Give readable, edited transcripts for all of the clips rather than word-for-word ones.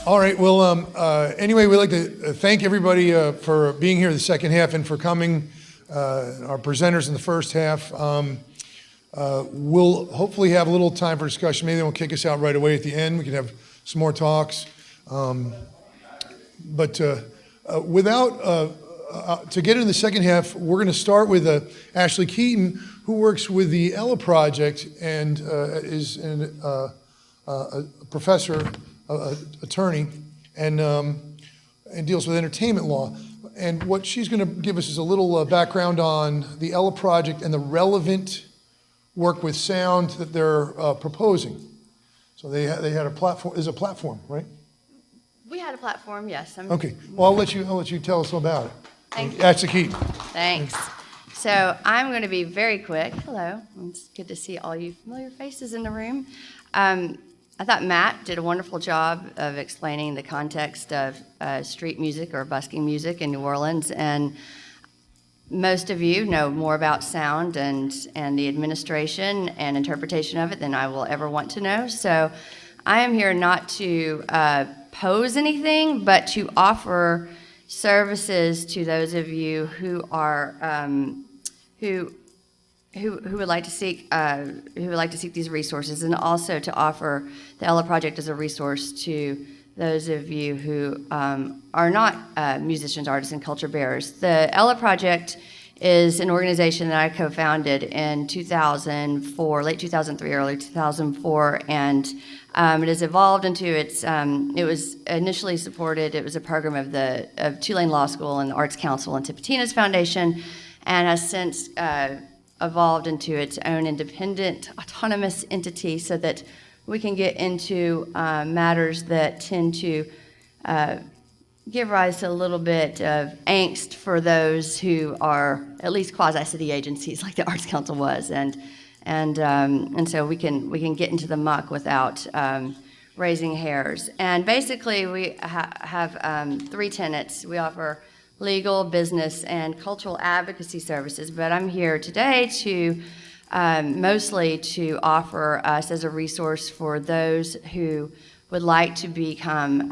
All right, well, anyway, we'd like to thank everybody for being here the second half and for coming, our presenters in the first half. We'll hopefully have a little time for discussion. Maybe they won't kick us out right away at the end. We can have some more talks. But to get into the second half, we're going to start with Ashlee Keaton, who works with the Ella Project and is a professor, attorney, and deals with entertainment law. And what she's going to give us is a little background on the Ella Project and the relevant work with sound that they're proposing. So they had a platform. Is a platform, right? We had a platform, yes. Okay. Well, I'll let you tell us all about it. Thank you. Ashlee Keaton. Thanks. So I'm going to be very quick. Hello. It's good to see all you familiar faces in the room. I thought Matt did a wonderful job of explaining the context of street music or busking music in New Orleans. And most of you know more about sound and the administration and interpretation of it than I will ever want to know. So I am here not to pose anything, but to offer services to those of you who are who would like to seek these resources, and also to offer the Ella Project as a resource to those of you who are not musicians, artists, and culture bearers. The Ella Project is an organization that I co-founded in 2004, late 2003, early 2004, and it has evolved into it was initially supported, it was a program of Tulane Law School and the Arts Council and Tipitina's Foundation, and has since evolved into its own independent, autonomous entity so that we can get into matters that tend to give rise to a little bit of angst for those who are at least quasi-city agencies like the Arts Council was, and so we can get into the muck without raising hairs. And basically, we have three tenets. We offer legal, business, and cultural advocacy services, but I'm here today to mostly to offer us as a resource for those who would like to become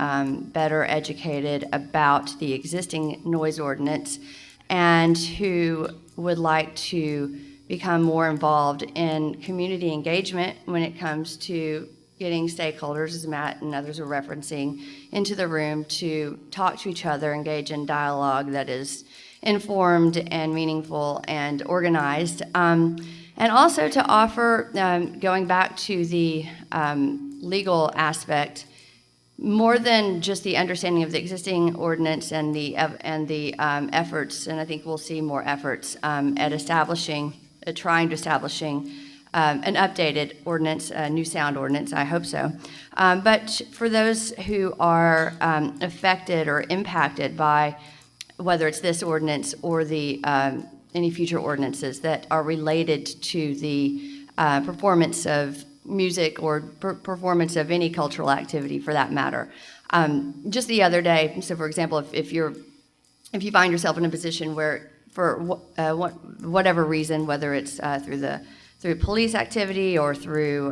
better educated about the existing noise ordinance and who would like to become more involved in community engagement when it comes to getting stakeholders, as Matt and others are referencing, into the room to talk to each other, engage in dialogue that is informed and meaningful and organized. And also to offer, going back to the legal aspect, more than just the understanding of the existing ordinance and the efforts, and I think we'll see more efforts at trying to establishing an updated ordinance, a new sound ordinance, I hope so. But for those who are affected or impacted by whether it's this ordinance or the any future ordinances that are related to the performance of music or performance of any cultural activity for that matter. Just the other day, so for example, if you find yourself in a position where for whatever reason, whether it's through police activity or through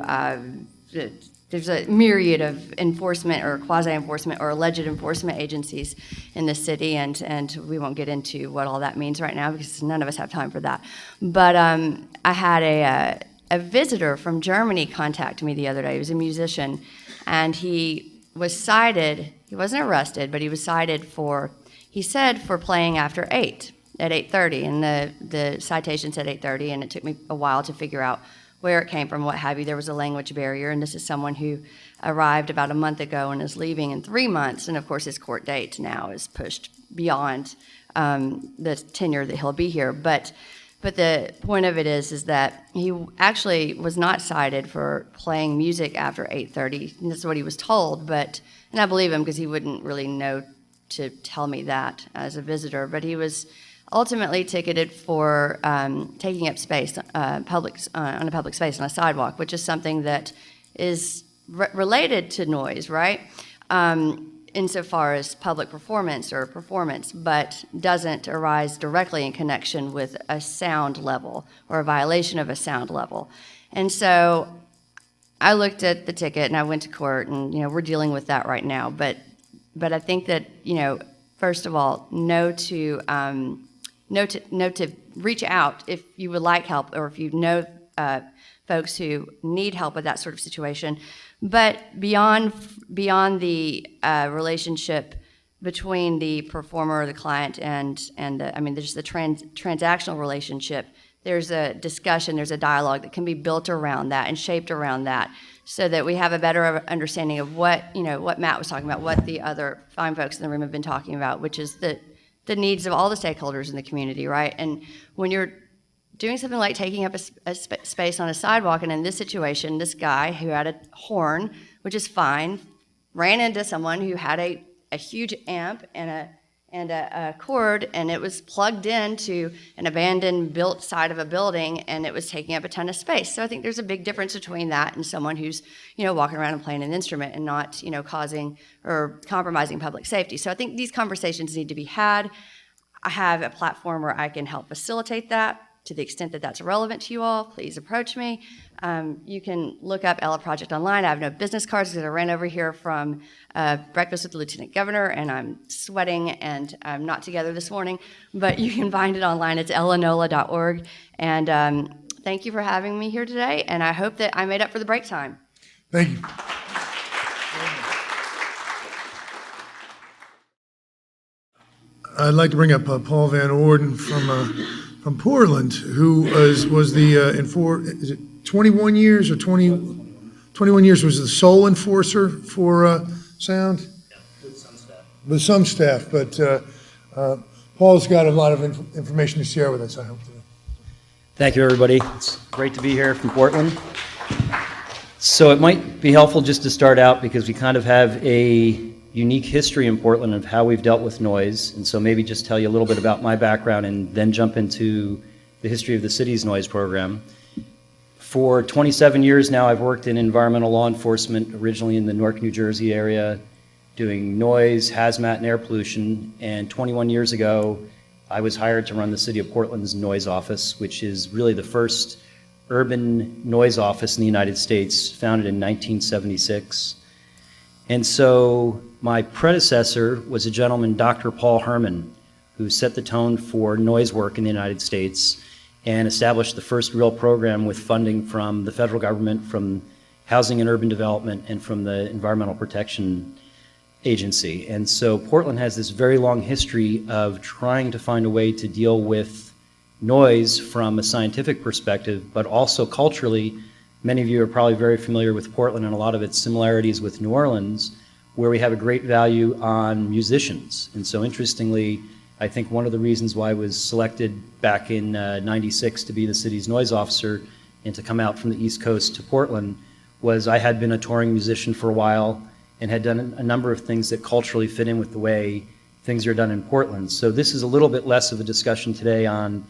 there's a myriad of enforcement or quasi-enforcement or alleged enforcement agencies in the city, and we won't get into what all that means right now because none of us have time for that. But I had a visitor from Germany contact me the other day. He was a musician, and he was cited. He wasn't arrested, but he was cited for playing after 8 at 8:30, and the citation said 8:30, and it took me a while to figure out where it came from, what have you. There was a language barrier, and this is someone who arrived about a month ago and is leaving in 3 months, and of course his court date now is pushed beyond the tenure that he'll be here. But the point of it is that he actually was not cited for playing music after 8:30. That's what he was told, and I believe him because he wouldn't really know to tell me that as a visitor, but he was ultimately ticketed for taking up space, on a public space on a sidewalk, which is something that is related to noise, right? Insofar as public performance, but doesn't arise directly in connection with a sound level or a violation of a sound level. And so I looked at the ticket and I went to court, and we're dealing with that right now. But but I think that, first of all, know to reach out if you would like help, or if you know folks who need help with that sort of situation. But beyond the relationship between the performer or the client and there's the transactional relationship. There's a discussion, there's a dialogue that can be built around that and shaped around that, so that we have a better understanding of what Matt was talking about, what the other fine folks in the room have been talking about, which is the needs of all the stakeholders in the community, right? And when you're doing something like taking up a space on a sidewalk, and in this situation, this guy who had a horn, which is fine, ran into someone who had a huge amp and a cord, and it was plugged into an abandoned built side of a building, and it was taking up a ton of space. So I think there's a big difference between that and someone who's, walking around and playing an instrument and not, causing or compromising public safety. So I think these conversations need to be had. I have a platform where I can help facilitate that. To the extent that that's relevant to you all, please approach me. You can look up Ella Project online. I have no business cards because I ran over here from breakfast with the Lieutenant Governor, and I'm sweating, and I'm not together this morning. But you can find it online. It's ellanola.org. And thank you for having me here today, and I hope that I made up for the break time. Thank you. I'd like to bring up Paul Van Orden from Portland, who was the is it 21 years or 21 years was the sole enforcer for sound? Yeah, with some staff. With some staff, but Paul's got a lot of information to share with us, I hope. Thank you, everybody. It's great to be here from Portland. So it might be helpful just to start out, because we kind of have a unique history in Portland of how we've dealt with noise, and so maybe just tell you a little bit about my background and then jump into the history of the city's noise program. For 27 years now, I've worked in environmental law enforcement, originally in the Newark, New Jersey area, doing noise, hazmat, and air pollution, and 21 years ago, I was hired to run the City of Portland's noise office, which is really the first urban noise office in the United States, founded in 1976. And so my predecessor was a gentleman, Dr. Paul Herman, who set the tone for noise work in the United States and established the first real program with funding from the federal government, from Housing and Urban Development, and from the Environmental Protection Agency. And so Portland has this very long history of trying to find a way to deal with noise from a scientific perspective, but also culturally. Many of you are probably very familiar with Portland and a lot of its similarities with New Orleans, where we have a great value on musicians. And so interestingly, I think one of the reasons why I was selected back in '96 to be the city's noise officer and to come out from the East Coast to Portland was I had been a touring musician for a while and had done a number of things that culturally fit in with the way things are done in Portland. So this is a little bit less of a discussion today on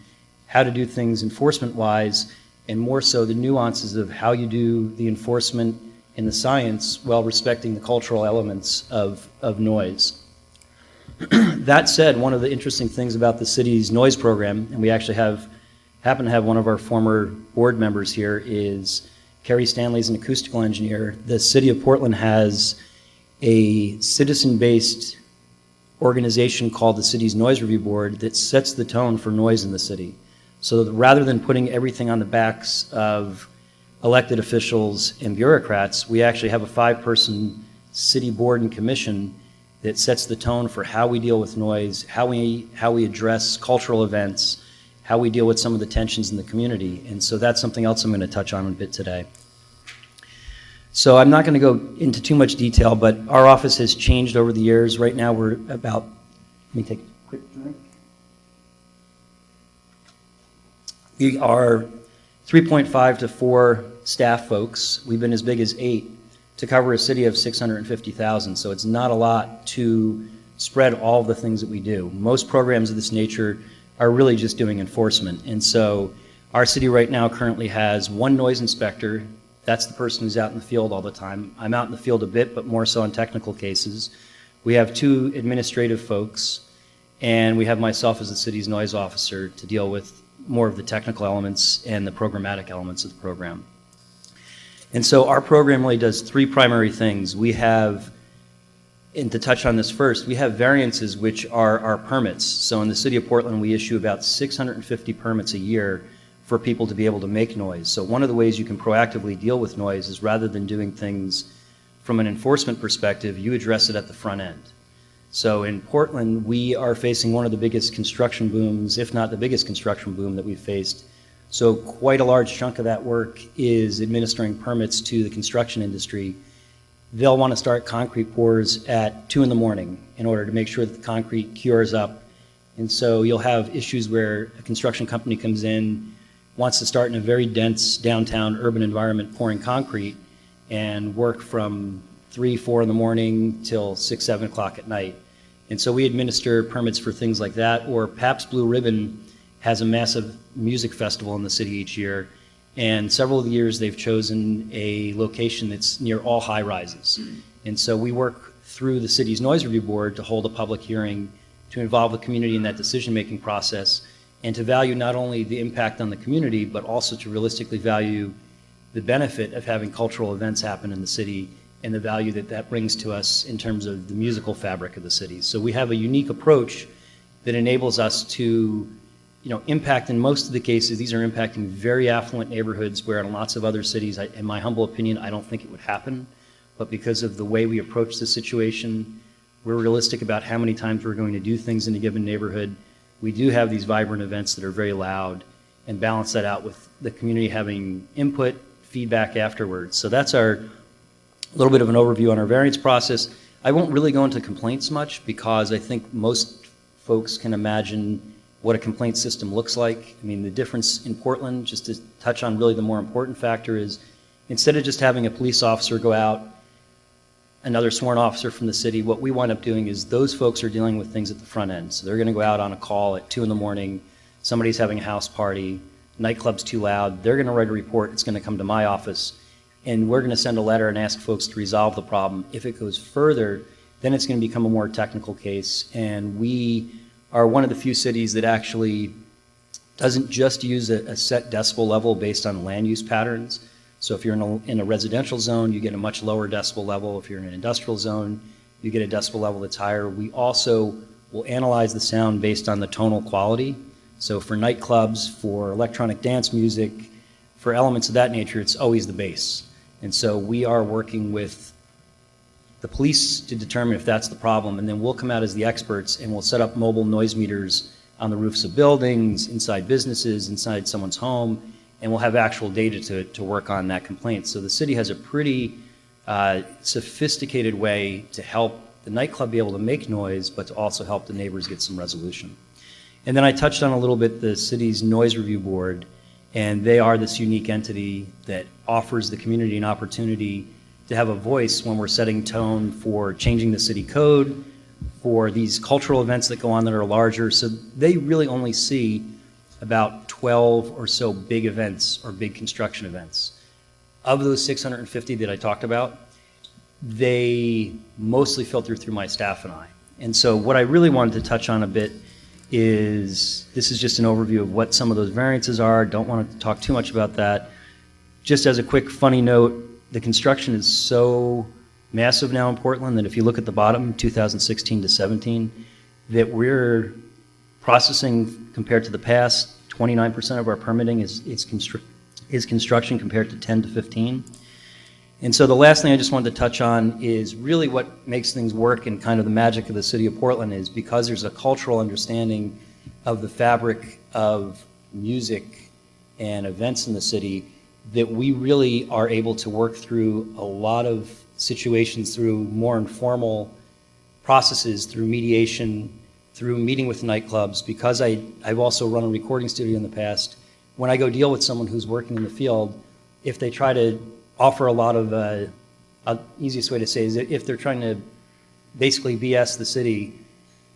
how to do things enforcement-wise, and more so the nuances of how you do the enforcement and the science while respecting the cultural elements of noise. That said, one of the interesting things about the city's noise program, and we actually happen to have one of our former board members here, is Kerry Stanley's an acoustical engineer. The city of Portland has a citizen-based organization called the City's Noise Review Board that sets the tone for noise in the city. So rather than putting everything on the backs of elected officials and bureaucrats, we actually have a 5-person city board and commission that sets the tone for how we deal with noise, how we address cultural events, how we deal with some of the tensions in the community. And so that's something else I'm going to touch on a bit today. So I'm not going to go into too much detail, but our office has changed over the years. Right now we're about, let me take a quick drink. We are 3.5 to 4 staff folks. We've been as big as 8 to cover a city of 650,000, so it's not a lot to spread all of the things that we do. Most programs of this nature are really just doing enforcement, and so our city right now currently has 1 noise inspector. That's the person who's out in the field all the time. I'm out in the field a bit, but more so on technical cases. We have 2 administrative folks, and we have myself as the city's noise officer to deal with more of the technical elements and the programmatic elements of the program. And so our program really does 3 primary things. We have and to touch on this first, we have variances which are our permits. So in the city of Portland, we issue about 650 permits a year for people to be able to make noise. So one of the ways you can proactively deal with noise is rather than doing things from an enforcement perspective, you address it at the front end. So in Portland, we are facing one of the biggest construction booms, if not the biggest construction boom that we've faced. So quite a large chunk of that work is administering permits to the construction industry. They'll want to start concrete pours at 2 in the morning in order to make sure that the concrete cures up. And so you'll have issues where a construction company comes in, wants to start in a very dense downtown urban environment pouring concrete and work from 3, 4 in the morning till 6, 7 o'clock at night. And so we administer permits for things like that. Or Pabst Blue Ribbon has a massive music festival in the city each year. And several of the years they've chosen a location that's near all high rises. And so we work through the city's noise review board to hold a public hearing to involve the community in that decision-making process and to value not only the impact on the community, but also to realistically value the benefit of having cultural events happen in the city and the value that that brings to us in terms of the musical fabric of the city. So we have a unique approach that enables us to impact, in most of the cases, these are impacting very affluent neighborhoods where in lots of other cities, in my humble opinion, I don't think it would happen. But because of the way we approach the situation, we're realistic about how many times we're going to do things in a given neighborhood. We do have these vibrant events that are very loud and balance that out with the community having input, feedback afterwards. So that's our little bit of an overview on our variance process. I won't really go into complaints much because I think most folks can imagine what a complaint system looks like. I mean, the difference in Portland, just to touch on really the more important factor, is instead of just having a police officer go out, another sworn officer from the city, what we wind up doing is those folks are dealing with things at the front end. So they're going to go out on a call at 2 in the morning, somebody's having a house party, nightclub's too loud, they're going to write a report, it's going to come to my office, and we're going to send a letter and ask folks to resolve the problem. If it goes further, then it's going to become a more technical case, and we are one of the few cities that actually doesn't just use a set decibel level based on land use patterns. So if you're in a residential zone, you get a much lower decibel level. If you're in an industrial zone, you get a decibel level that's higher. We also will analyze the sound based on the tonal quality. So for nightclubs, for electronic dance music, for elements of that nature, it's always the bass. And so we are working with the police to determine if that's the problem, and then we'll come out as the experts and we'll set up mobile noise meters on the roofs of buildings, inside businesses, inside someone's home, and we'll have actual data to work on that complaint. So the city has a pretty sophisticated way to help the nightclub be able to make noise, but to also help the neighbors get some resolution. And then I touched on a little bit the city's noise review board, and they are this unique entity that offers the community an opportunity to have a voice when we're setting tone for changing the city code, for these cultural events that go on that are larger. So they really only see about 12 or so big events or big construction events. Of those 650 that I talked about, they mostly filter through my staff and I. And so what I really wanted to touch on a bit is, this is just an overview of what some of those variances are. Don't want to talk too much about that. Just as a quick funny note, the construction is so massive now in Portland that if you look at the bottom, 2016 to 17, that we're processing compared to the past, 29% of our permitting is construction compared to 10 to 15. And so the last thing I just wanted to touch on is really what makes things work, and kind of the magic of the city of Portland is because there's a cultural understanding of the fabric of music and events in the city, that we really are able to work through a lot of situations through more informal processes, through mediation, through meeting with nightclubs. Because I've also run a recording studio in the past, when I go deal with someone who's working in the field, if they try to offer a lot of, easiest way to say is if they're trying to basically BS the city,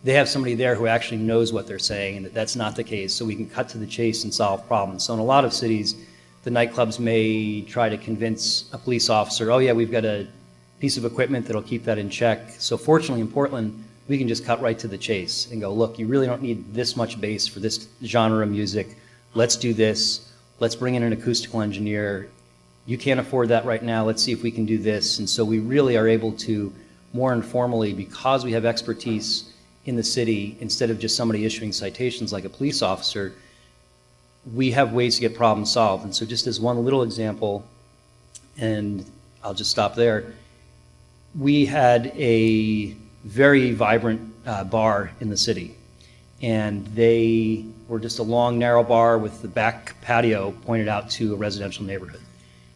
they have somebody there who actually knows what they're saying, and that's not the case, so we can cut to the chase and solve problems. So in a lot of cities, the nightclubs may try to convince a police officer, oh yeah, we've got a piece of equipment that'll keep that in check. So fortunately in Portland, we can just cut right to the chase and go, look, you really don't need this much bass for this genre of music. Let's do this. Let's bring in an acoustical engineer. You can't afford that right now. Let's see if we can do this. And so we really are able to more informally, because we have expertise in the city, instead of just somebody issuing citations like a police officer, we have ways to get problems solved. And so just as one little example, and I'll just stop there, we had a very vibrant bar in the city, and they were just a long, narrow bar with the back patio pointed out to a residential neighborhood.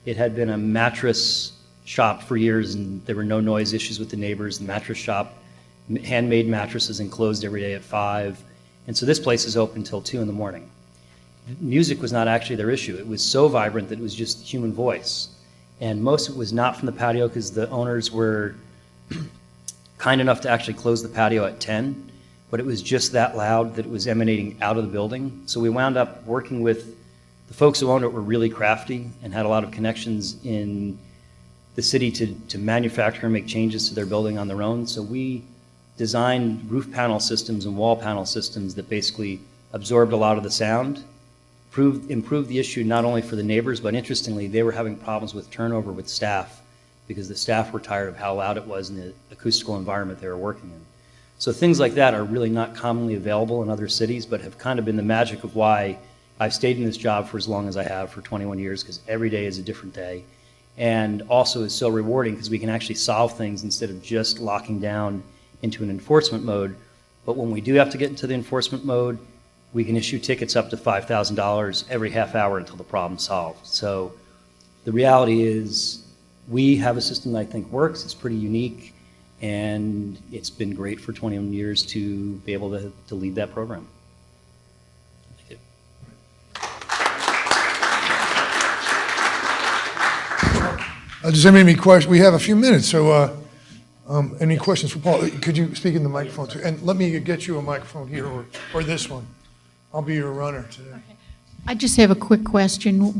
It had been a mattress shop for years, and there were no noise issues with the neighbors. The mattress shop, handmade mattresses, and closed every day at 5. And so this place is open until 2 in the morning. Music was not actually their issue. It was so vibrant that it was just human voice. And most of it was not from the patio, because the owners were kind enough to actually close the patio at 10, but it was just that loud that it was emanating out of the building. So we wound up working with the folks who owned it were really crafty and had a lot of connections in the city to manufacture and make changes to their building on their own. So we designed roof panel systems and wall panel systems that basically absorbed a lot of the sound, improved the issue not only for the neighbors, but interestingly, they were having problems with turnover with staff because the staff were tired of how loud it was in the acoustical environment they were working in. So things like that are really not commonly available in other cities, but have kind of been the magic of why I've stayed in this job for as long as I have, for 21 years, because every day is a different day. And also is so rewarding because we can actually solve things instead of just locking down into an enforcement mode. But when we do have to get into the enforcement mode, we can issue tickets up to $5,000 every half hour until the problem's solved. So the reality is we have a system that I think works. It's pretty unique, and it's been great for 21 years to be able to lead that program. Thank you. Does anybody have any questions? We have a few minutes, so any questions for Paul? Could you speak in the microphone too? And let me get you a microphone here, or this one. I'll be your runner today. I just have a quick question.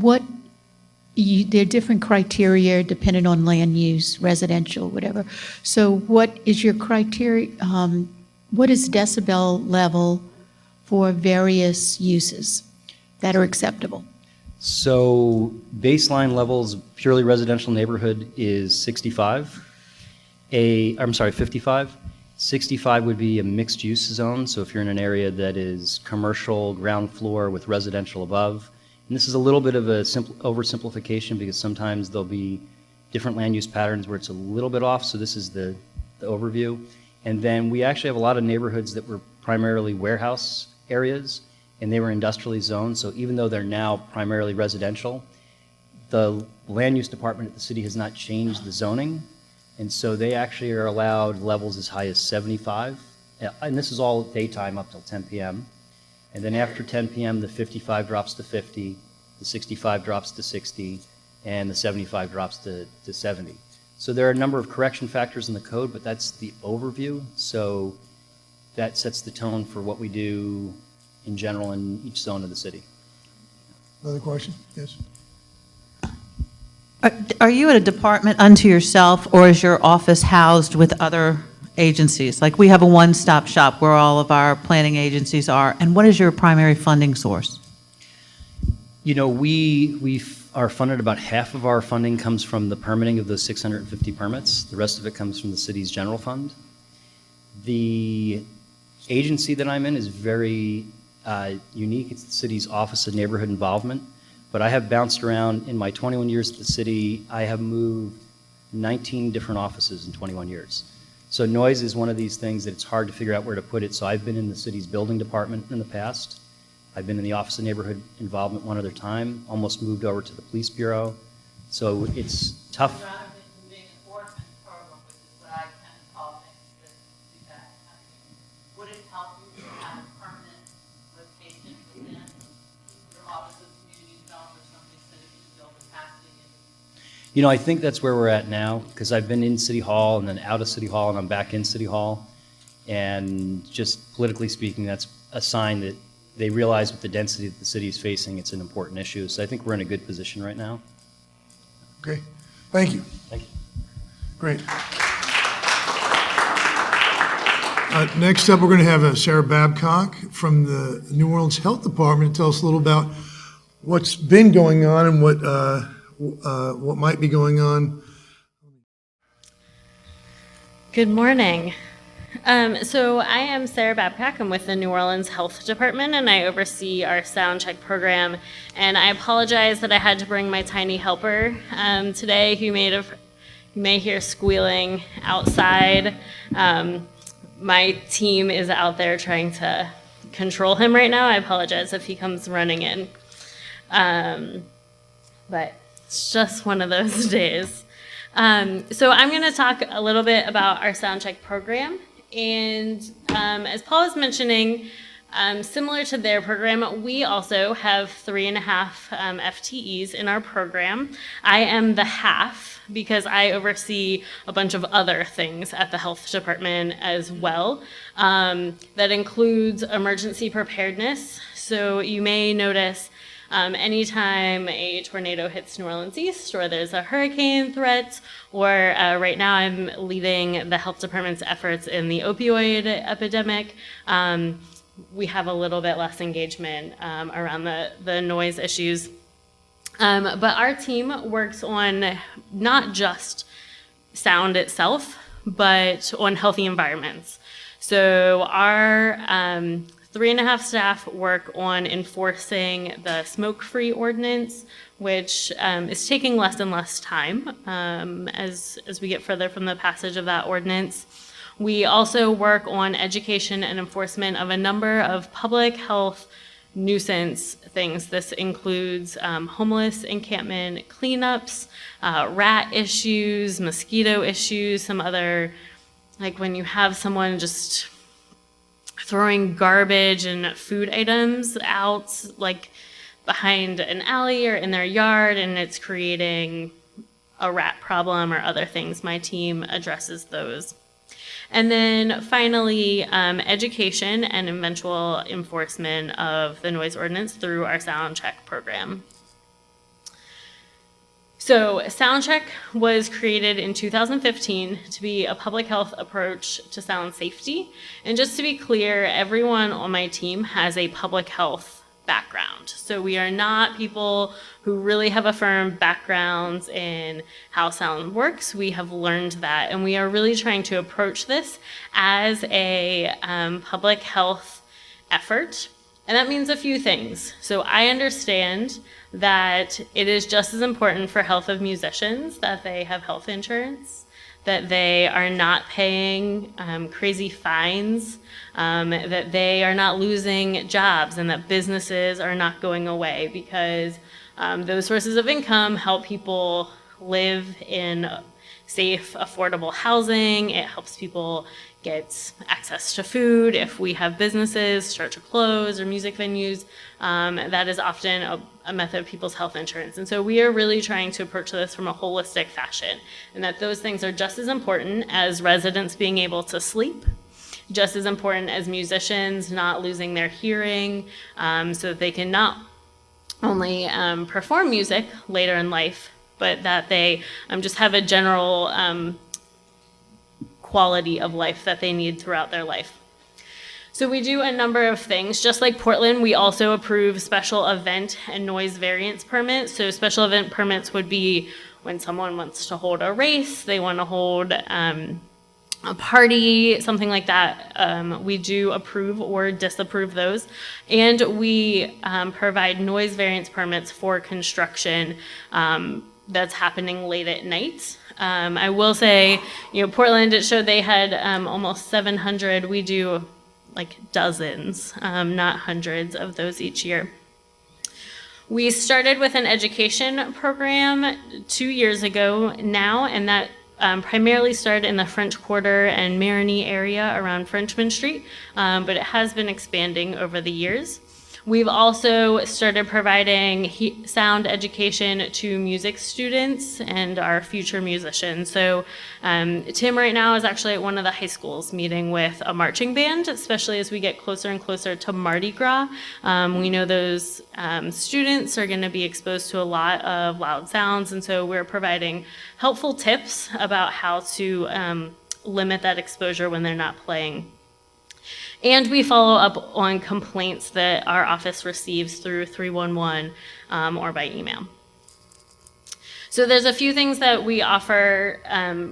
There are different criteria depending on land use, residential, whatever. So what is your criteria, what is decibel level for various uses that are acceptable? So baseline levels, purely residential neighborhood is 55. 55. 65 would be a mixed use zone. So if you're in an area that is commercial, ground floor with residential above, and this is a little bit of a oversimplification because sometimes there'll be different land use patterns where it's a little bit off. So this is the overview. And then we actually have a lot of neighborhoods that were primarily warehouse areas, and they were industrially zoned. So even though they're now primarily residential, the land use department at the city has not changed the zoning. And so they actually are allowed levels as high as 75. And this is all daytime up till 10 p.m. And then after 10 p.m., the 55 drops to 50, the 65 drops to 60, and the 75 drops to 70. So there are a number of correction factors in the code, but that's the overview. So that sets the tone for what we do in general in each zone of the city. Another question? Yes. Are you at a department unto yourself, or is your office housed with other agencies? Like we have a one-stop shop where all of our planning agencies are, and what is your primary funding source? You know, we are funded, about half of our funding comes from the permitting of those 650 permits. The rest of it comes from the city's general fund. The agency that I'm in is very unique. It's the city's Office of Neighborhood Involvement. But I have bounced around in my 21 years at the city. I have moved 19 different offices in 21 years. So noise is one of these things that it's hard to figure out where to put it. So I've been in the city's building department in the past. I've been in the Office of Neighborhood Involvement one other time, almost moved over to the police bureau. So it's tough. Rather than being an orphan program, which is what I kind of call things that do that. Would it help you to have a permanent location within your Office of Community Development or something so that you can build capacity? You know, I think that's where we're at now, because I've been in City Hall and then out of City Hall and I'm back in City Hall. And just politically speaking, that's a sign that they realize with the density that the city is facing, it's an important issue. So I think we're in a good position right now. Okay. Thank you. Thank you. Great. Next up, we're going to have Sarah Babcock from the New Orleans Health Department to tell us a little about what's been going on and what might be going on. Good morning. So I am Sarah Babcock. I'm with the New Orleans Health Department, and I oversee our Soundcheck program. And I apologize that I had to bring my tiny helper today. You may hear squealing outside. My team is out there trying to control him right now. I apologize if he comes running in. But it's just one of those days. So I'm going to talk a little bit about our Soundcheck program. And as Paul was mentioning, similar to their program, we also have 3.5 FTEs in our program. I am the half because I oversee a bunch of other things at the health department as well. That includes emergency preparedness. So you may notice anytime a tornado hits New Orleans East, or there's a hurricane threat, or right now I'm leading the health department's efforts in the opioid epidemic, we have a little bit less engagement around the noise issues. But our team works on not just sound itself, but on healthy environments. So our 3.5 staff work on enforcing the smoke-free ordinance, which is taking less and less time as we get further from the passage of that ordinance. We also work on education and enforcement of a number of public health nuisance things. This includes homeless encampment cleanups, rat issues, mosquito issues, some other, like when you have someone just throwing garbage and food items out like behind an alley or in their yard, and it's creating a rat problem or other things. My team addresses those. And then finally, education and eventual enforcement of the noise ordinance through our Soundcheck program. So Soundcheck was created in 2015 to be a public health approach to sound safety. And just to be clear, everyone on my team has a public health background. So we are not people who really have a firm backgrounds in how sound works. We have learned that, and we are really trying to approach this as a public health effort. And that means a few things. So I understand that it is just as important for health of musicians that they have health insurance, that they are not paying crazy fines, that they are not losing jobs, and that businesses are not going away, because those sources of income help people live in safe, affordable housing. It helps people get access to food. If we have businesses start to close, or music venues, that is often a method of people's health insurance. And so we are really trying to approach this from a holistic fashion, and that those things are just as important as residents being able to sleep, just as important as musicians not losing their hearing, so that they can not only perform music later in life, but that they just have a general quality of life that they need throughout their life. So we do a number of things. Just like Portland, we also approve special event and noise variance permits. So special event permits would be when someone wants to hold a race, they want to hold a party, something like that. We do approve or disapprove those. And we provide noise variance permits for construction that's happening late at night. I will say, Portland, it showed they had almost 700. We do like dozens, not hundreds of those each year. We started with an education program 2 years ago now, and that primarily started in the French Quarter and Marigny area around Frenchman Street, but it has been expanding over the years. We've also started providing sound education to music students and our future musicians. So Tim right now is actually at one of the high schools meeting with a marching band, especially as we get closer and closer to Mardi Gras. We know those students are going to be exposed to a lot of loud sounds, and so we're providing helpful tips about how to limit that exposure when they're not playing. And we follow up on complaints that our office receives through 311 or by email. So there's a few things that we offer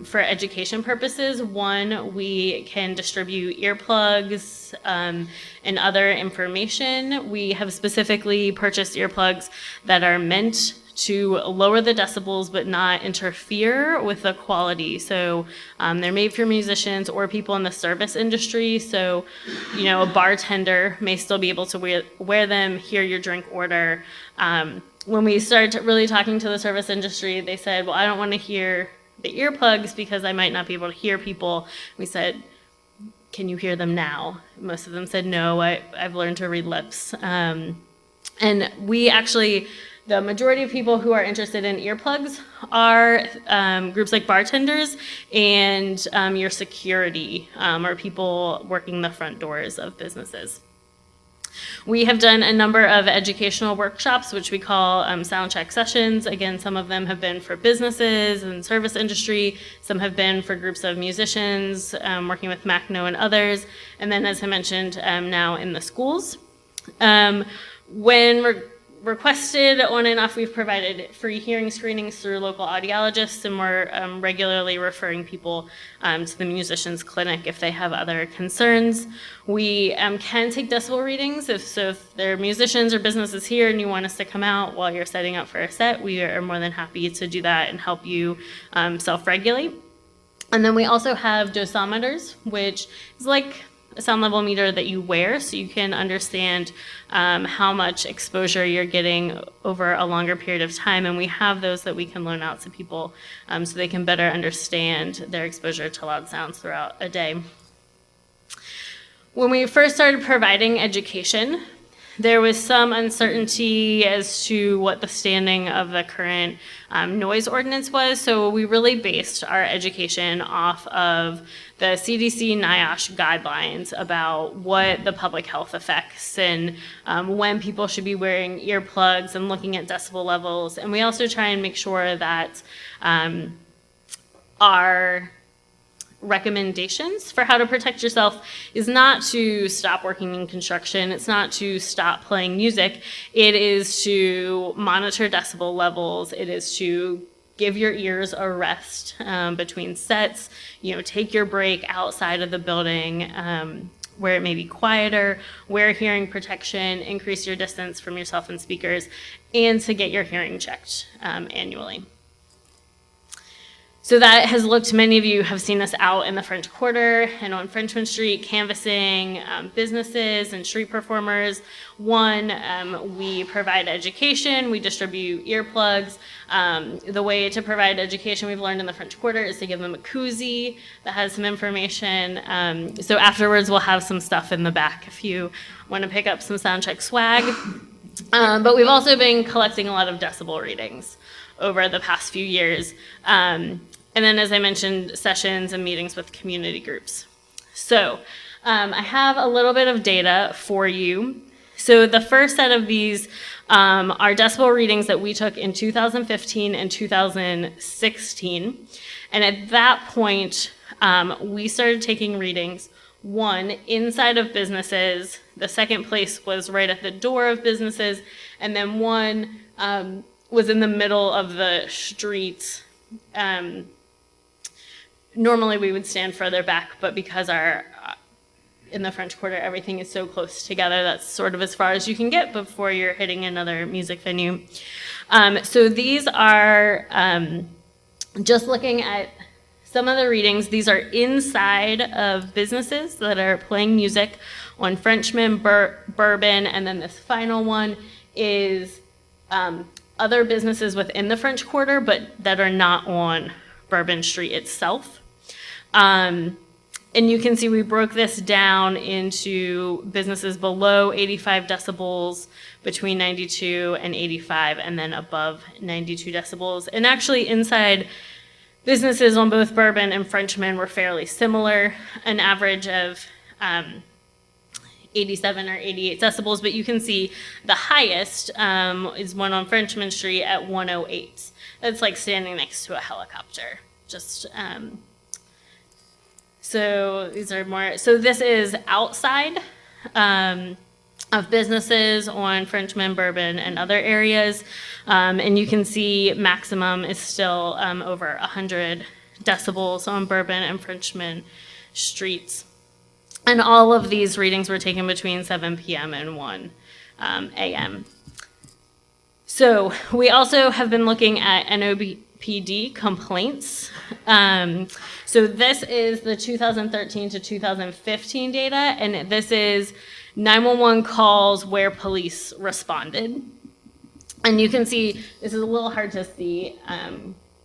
for education purposes. One, we can distribute earplugs and other information. We have specifically purchased earplugs that are meant to lower the decibels but not interfere with the quality. So they're made for musicians or people in the service industry. So, you know, a bartender may still be able to wear them, hear your drink order. When we started really talking to the service industry, they said, well, I don't want to hear the earplugs because I might not be able to hear people. We said, can you hear them now? Most of them said, no, I've learned to read lips. And we actually, the majority of people who are interested in earplugs are groups like bartenders and your security or people working the front doors of businesses. We have done a number of educational workshops, which we call Soundcheck sessions. Again, some of them have been for businesses and service industry. Some have been for groups of musicians, working with MACNO and others. And then, as I mentioned, now in the schools. When requested on and off, we've provided free hearing screenings through local audiologists, and we're regularly referring people to the musicians clinic if they have other concerns. We can take decibel readings if there are musicians or businesses here and you want us to come out while you're setting up for a set. We are more than happy to do that and help you self-regulate. And then we also have dosimeters, which is like a sound level meter that you wear so you can understand how much exposure you're getting over a longer period of time. And we have those that we can loan out to people so they can better understand their exposure to loud sounds throughout a day. When we first started providing education, there was some uncertainty as to what the standing of the current noise ordinance was, so we really based our education off of the CDC NIOSH guidelines about what the public health effects and when people should be wearing earplugs and looking at decibel levels. And we also try and make sure that our recommendations for how to protect yourself is not to stop working in construction. It's not to stop playing music. It is to monitor decibel levels. It is to give your ears a rest between sets. You know, take your break outside of the building where it may be quieter, wear hearing protection, increase your distance from yourself and speakers, and to get your hearing checked annually. So that has looked, many of you have seen us out in the French Quarter and on Frenchmen Street canvassing businesses and street performers. One, we provide education, we distribute earplugs. The way to provide education we've learned in the French Quarter is to give them a koozie that has some information. So afterwards we'll have some stuff in the back if you want to pick up some Soundcheck swag. But we've also been collecting a lot of decibel readings over the past few years. And then, as I mentioned, sessions and meetings with community groups. So I have a little bit of data for you. So the first set of these are decibel readings that we took in 2015 and 2016. And at that point, we started taking readings, one, inside of businesses. The second place was right at the door of businesses. And then one was in the middle of the street. Normally we would stand further back, but because in the French Quarter everything is so close together, that's sort of as far as you can get before you're hitting another music venue. So these are just looking at some of the readings. These are inside of businesses that are playing music on Frenchman, Bourbon, and then this final one is other businesses within the French Quarter, but that are not on Bourbon Street itself. And you can see we broke this down into businesses below 85 decibels, between 92 and 85, and then above 92 decibels. And actually inside businesses on both Bourbon and Frenchman were fairly similar, an average of 87 or 88 decibels, but you can see the highest is one on Frenchman Street at 108. That's like standing next to a helicopter. Just so these are more. So this is outside. of businesses on Frenchman, Bourbon, and other areas. And you can see maximum is still over 100 decibels on Bourbon and Frenchman streets. And all of these readings were taken between 7 p.m. and 1 a.m. So we also have been looking at NOPD complaints. So this is the 2013 to 2015 data, and this is 911 calls where police responded. And you can see, this is a little hard to see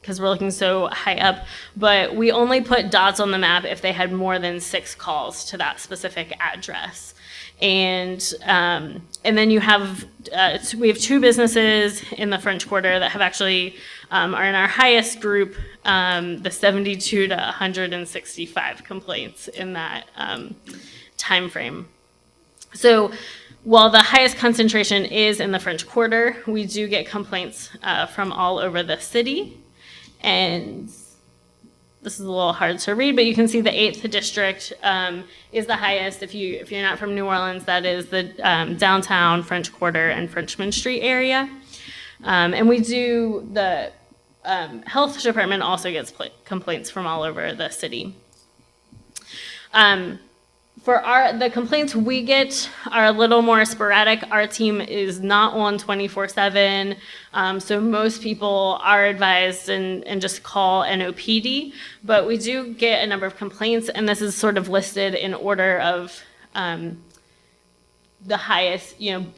because we're looking so high up, but we only put dots on the map if they had more than 6 calls to that specific address. And then you have, we have 2 businesses in the French Quarter that have actually, are in our highest group, the 72 to 165 complaints in that time frame. So while the highest concentration is in the French Quarter, we do get complaints from all over the city. And this is a little hard to read, but you can see the 8th district is the highest. If you're not from New Orleans, that is the downtown, French Quarter, and Frenchman Street area. And we do, the health department also gets complaints from all over the city. For the complaints we get are a little more sporadic. Our team is not on 24/7, so most people are advised and just call NOPD, but we do get a number of complaints, and this is sort of listed in order of the highest.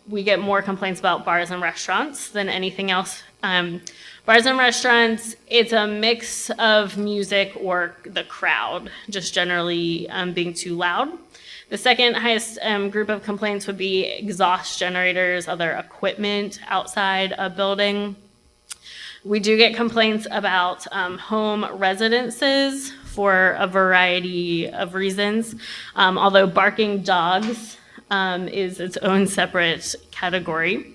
We get more complaints about bars and restaurants than anything else. Bars and restaurants, it's a mix of music or the crowd just generally being too loud. The second highest group of complaints would be exhaust generators, other equipment outside a building. We do get complaints about home residences for a variety of reasons, although barking dogs is its own separate category.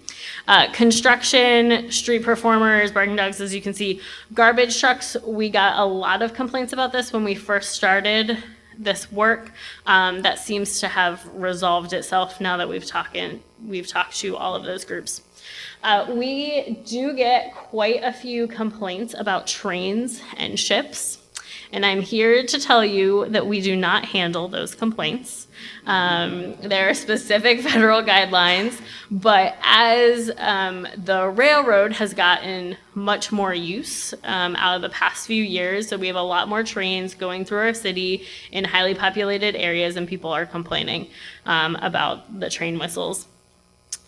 Construction, street performers, barking dogs, as you can see. Garbage trucks, we got a lot of complaints about this when we first started this work. That seems to have resolved itself now that we've talked to all of those groups. We do get quite a few complaints about trains and ships, and I'm here to tell you that we do not handle those complaints. There are specific federal guidelines, but as the railroad has gotten much more use out of the past few years, so we have a lot more trains going through our city in highly populated areas, and people are complaining about the train whistles.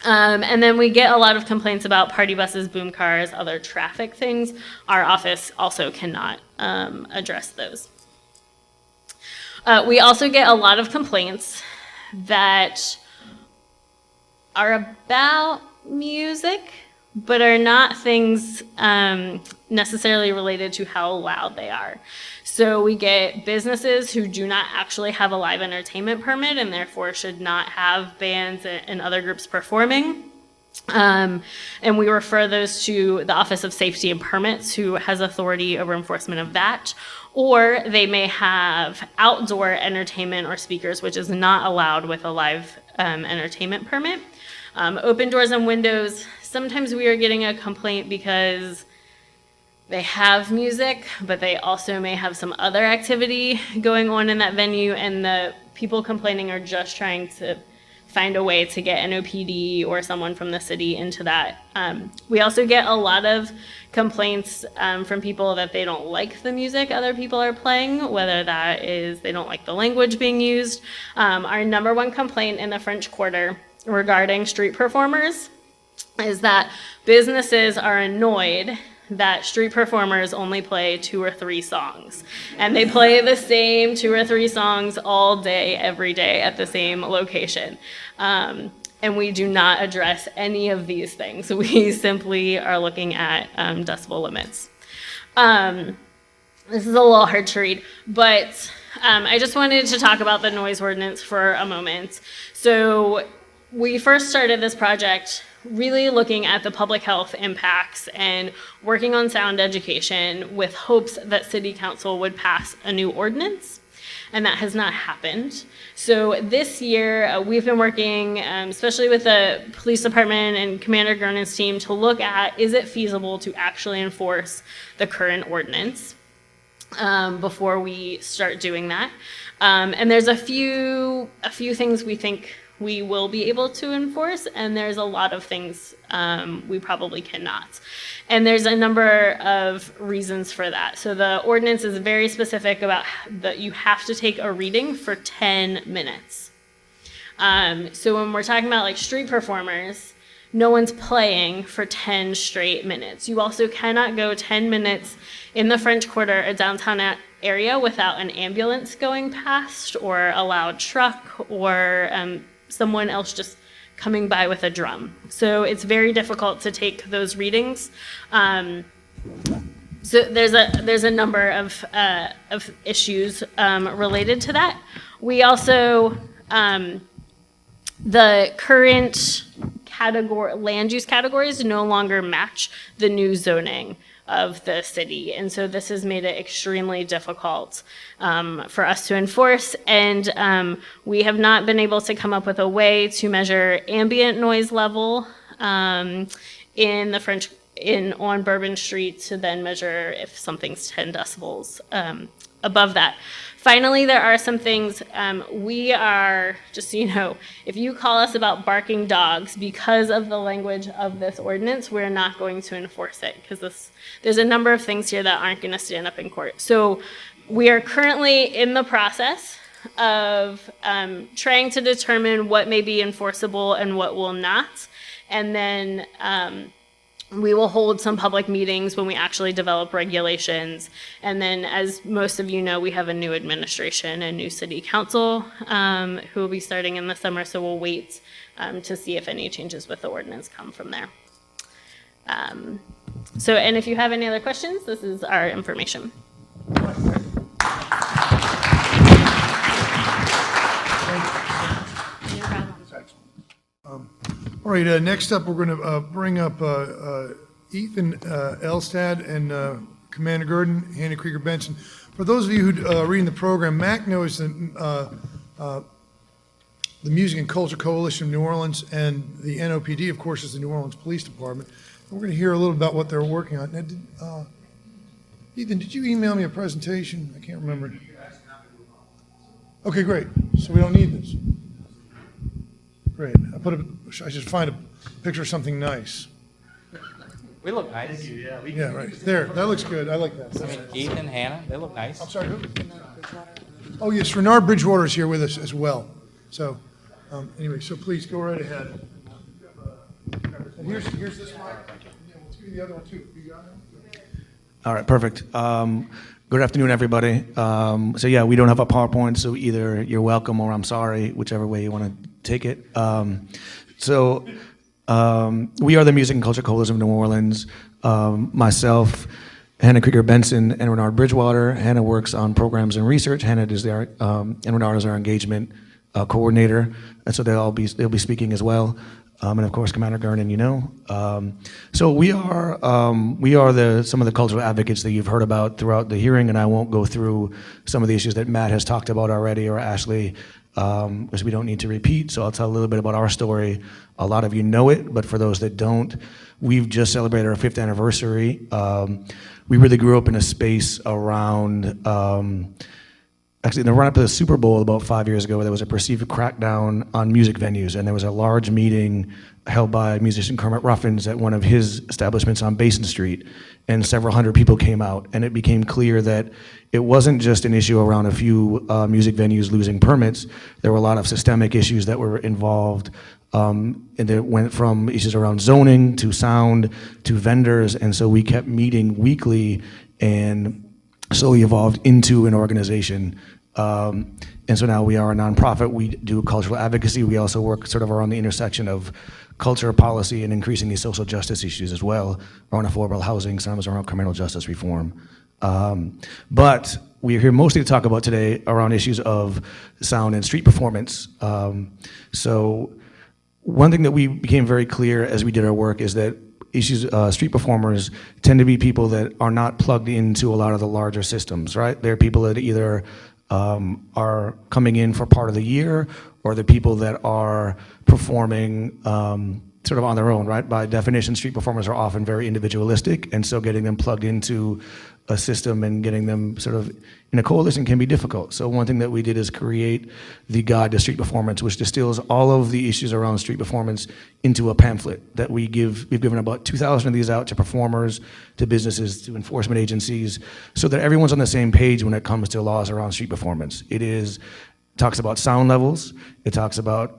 And then we get a lot of complaints about party buses, boom cars, other traffic things. Our office also cannot address those. We also get a lot of complaints that are about music, but are not things necessarily related to how loud they are. So we get businesses who do not actually have a live entertainment permit and therefore should not have bands and other groups performing. And we refer those to the Office of Safety and Permits, who has authority over enforcement of that. Or they may have outdoor entertainment or speakers, which is not allowed with a live entertainment permit. Open doors and windows, sometimes we are getting a complaint because they have music, but they also may have some other activity going on in that venue, and the people complaining are just trying to find a way to get NOPD or someone from the city into that. We also get a lot of complaints from people that they don't like the music other people are playing, whether that is they don't like the language being used. Our number one complaint in the French Quarter regarding street performers is that businesses are annoyed that street performers only play 2 or 3 songs. And they play the same 2 or 3 songs all day, every day at the same location. And we do not address any of these things. We simply are looking at decibel limits. This is a little hard to read, but I just wanted to talk about the noise ordinance for a moment. So we first started this project really looking at the public health impacts and working on sound education with hopes that City Council would pass a new ordinance. and that has not happened. So this year, we've been working, especially with the police department and Commander Gernon's team, to look at, is it feasible to actually enforce the current ordinance before we start doing that. And there's a few things we think we will be able to enforce, and there's a lot of things we probably cannot. And there's a number of reasons for that. So the ordinance is very specific about that you have to take a reading for 10 minutes. So when we're talking about like street performers, no one's playing for 10 straight minutes. You also cannot go 10 minutes in the French Quarter, a downtown area, without an ambulance going past or a loud truck or someone else just coming by with a drum. So it's very difficult to take those readings. So there's a number of issues related to that. We also the current land use categories no longer match the new zoning of the city. And so this has made it extremely difficult for us to enforce. And we have not been able to come up with a way to measure ambient noise level on Bourbon Street to then measure if something's 10 decibels above that. Finally, there are some things we are, just so you know, if you call us about barking dogs because of the language of this ordinance, we're not going to enforce it because there's a number of things here that aren't going to stand up in court. So we are currently in the process of trying to determine what may be enforceable and what will not. And then we will hold some public meetings when we actually develop regulations. And then, as most of you know, we have a new administration and new city council who will be starting in the summer. So we'll wait to see if any changes with the ordinance come from there. And if you have any other questions, this is our information. All right, next up, we're going to bring up Ethan Elstad and Commander Gordon, Hannah Krieger-Benson. For those of you who are reading the program, MAC knows that the Music and Culture Coalition of New Orleans and the NOPD, of course, is the New Orleans Police Department. We're going to hear a little about what they're working on. Now, Ethan, did you email me a presentation? I can't remember. Okay, great. So we don't need this. Great. I should find a picture of something nice. We look nice. Yeah, right. There. That looks good. I like that. I mean, Ethan and Hannah, they look nice. I'm sorry, who? Oh, yes, Renard Bridgewater is here with us as well. So, anyway, so please go right ahead. And here's this mic. Yeah, let's give you the other one too. You got it? All right, perfect. Good afternoon, everybody. So yeah, we don't have a PowerPoint, so either you're welcome or I'm sorry, whichever way you want to take it. We are the Music and Culture Coalition of New Orleans. Myself, Hannah Krieger-Benson, and Renard Bridgewater. Hannah works on programs and research. Hannah is there, and Renard is our engagement coordinator, and so they'll be speaking as well. And of course, Commander Gernon, you know. So we are some of the cultural advocates that you've heard about throughout the hearing, and I won't go through some of the issues that Matt has talked about already, or Ashlee, because we don't need to repeat. So I'll tell a little bit about our story. A lot of you know it, but for those that don't, we've just celebrated our 5th anniversary. We really grew up in a space around. Actually, in the run-up to the Super Bowl about 5 years ago, there was a perceived crackdown on music venues, and there was a large meeting held by musician Kermit Ruffins at one of his establishments on Basin Street, and several hundred people came out, and it became clear that it wasn't just an issue around a few music venues losing permits. There were a lot of systemic issues that were involved, and it went from issues around zoning to sound to vendors, and so we kept meeting weekly and slowly evolved into an organization. And so now we are a nonprofit. We do cultural advocacy. We also work sort of around the intersection of culture, policy, and increasingly social justice issues as well, around affordable housing, sometimes around criminal justice reform. But we're here mostly to talk about today around issues of sound and street performance. So one thing that we became very clear as we did our work is that street performers tend to be people that are not plugged into a lot of the larger systems, right? They're people that either are coming in for part of the year, or the people that are performing sort of on their own, right? By definition, street performers are often very individualistic, and so getting them plugged into a system and getting them sort of in a coalition can be difficult. So one thing that we did is create the Guide to Street Performance, which distills all of the issues around street performance into a pamphlet that we give. We've given about 2,000 of these out to performers, to businesses, to enforcement agencies, so that everyone's on the same page when it comes to laws around street performance. It talks about sound levels. It talks about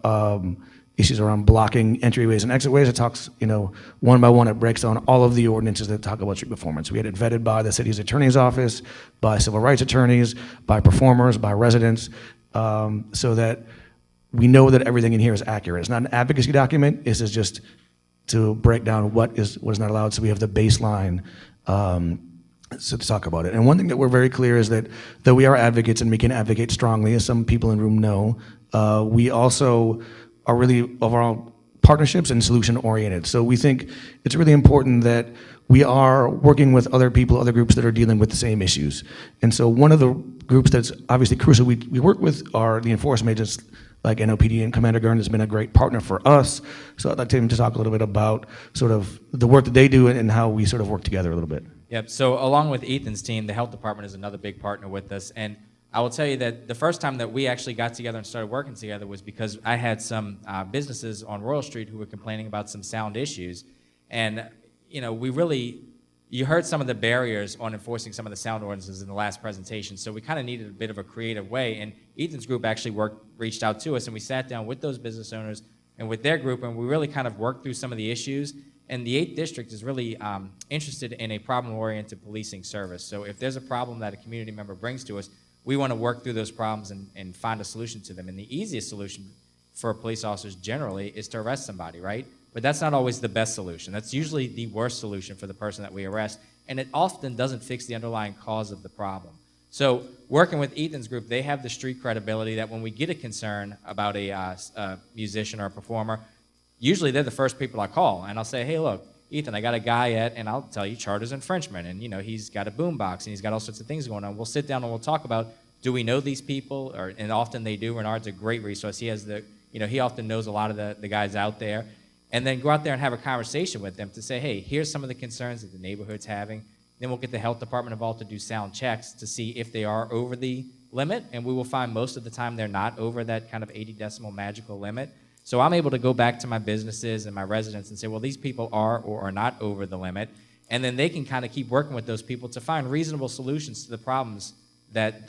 issues around blocking entryways and exitways. It talks, one by one, it breaks down all of the ordinances that talk about street performance. We had it vetted by the city's attorney's office, by civil rights attorneys, by performers, by residents, so that we know that everything in here is accurate. It's not an advocacy document. This is just to break down what is not allowed, so we have the baseline so to talk about it. And one thing that we're very clear is that though we are advocates and we can advocate strongly, as some people in the room know, we also are really overall partnerships and solution oriented. So we think it's really important that we are working with other people, other groups that are dealing with the same issues. And so one of the groups that's obviously crucial we work with are the enforcement agents like NOPD, and Commander Gurn has been a great partner for us. So I'd like him to talk a little bit about sort of the work that they do and how we sort of work together a little bit. Yep, so along with Ethan's team, the health department is another big partner with us. And I will tell you that the first time that we actually got together and started working together was because I had some businesses on Royal Street who were complaining about some sound issues. And, you heard some of the barriers on enforcing some of the sound ordinances in the last presentation. So we kind of needed a bit of a creative way. And Ethan's group actually reached out to us, and we sat down with those business owners and with their group, and we really kind of worked through some of the issues. And the 8th District is really interested in a problem-oriented policing service. So if there's a problem that a community member brings to us, we want to work through those problems and find a solution to them. And the easiest solution for police officers generally is to arrest somebody, right? But that's not always the best solution. That's usually the worst solution for the person that we arrest, and it often doesn't fix the underlying cause of the problem. So working with Ethan's group, they have the street credibility that when we get a concern about a musician or a performer, usually they're the first people I call, and I'll say, hey, look, Ethan, I got a guy and I'll tell you, charter's infringement, and he's got a boombox, and he's got all sorts of things going on. We'll sit down and we'll talk about, do we know these people? And often they do. Renard's a great resource. He has he often knows a lot of the guys out there. And then go out there and have a conversation with them to say, hey, here's some of the concerns that the neighborhood's having. Then we'll get the health department involved to do sound checks to see if they are over the limit, and we will find most of the time they're not over that kind of 80 decibel magical limit. So I'm able to go back to my businesses and my residents and say, well, these people are or are not over the limit, and then they can kind of keep working with those people to find reasonable solutions to the problems that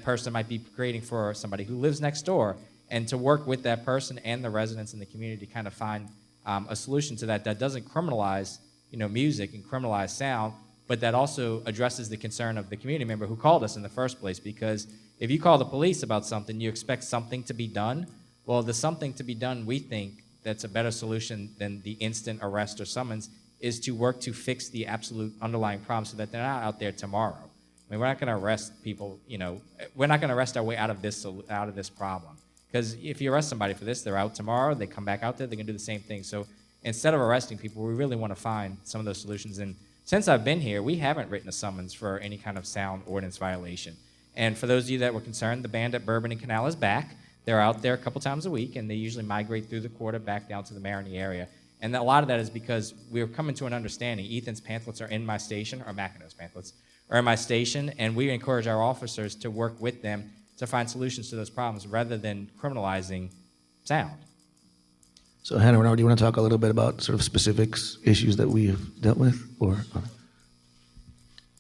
person might be creating for somebody who lives next door, and to work with that person and the residents in the community to kind of find a solution to that doesn't criminalize music and criminalize sound, but that also addresses the concern of the community member who called us in the first place. Because if you call the police about something, you expect something to be done. Well, the something to be done, we think, that's a better solution than the instant arrest or summons, is to work to fix the absolute underlying problem so that they're not out there tomorrow. I mean, we're not going to arrest people, we're not going to arrest our way out of this problem. Because if you arrest somebody for this, they're out tomorrow, they come back out there, they're going to do the same thing. So instead of arresting people, we really want to find some of those solutions. And since I've been here, we haven't written a summons for any kind of sound ordinance violation. And for those of you that were concerned, the band at Bourbon and Canal is back. They're out there a couple times a week, and they usually migrate through the quarter back down to the Marigny area. And a lot of that is because we're coming to an understanding. Ethan's pamphlets are in my station, or Mackina's pamphlets are in my station, and we encourage our officers to work with them to find solutions to those problems rather than criminalizing sound. So Hannah, Renard, do you want to talk a little bit about sort of specifics, issues that we have dealt with?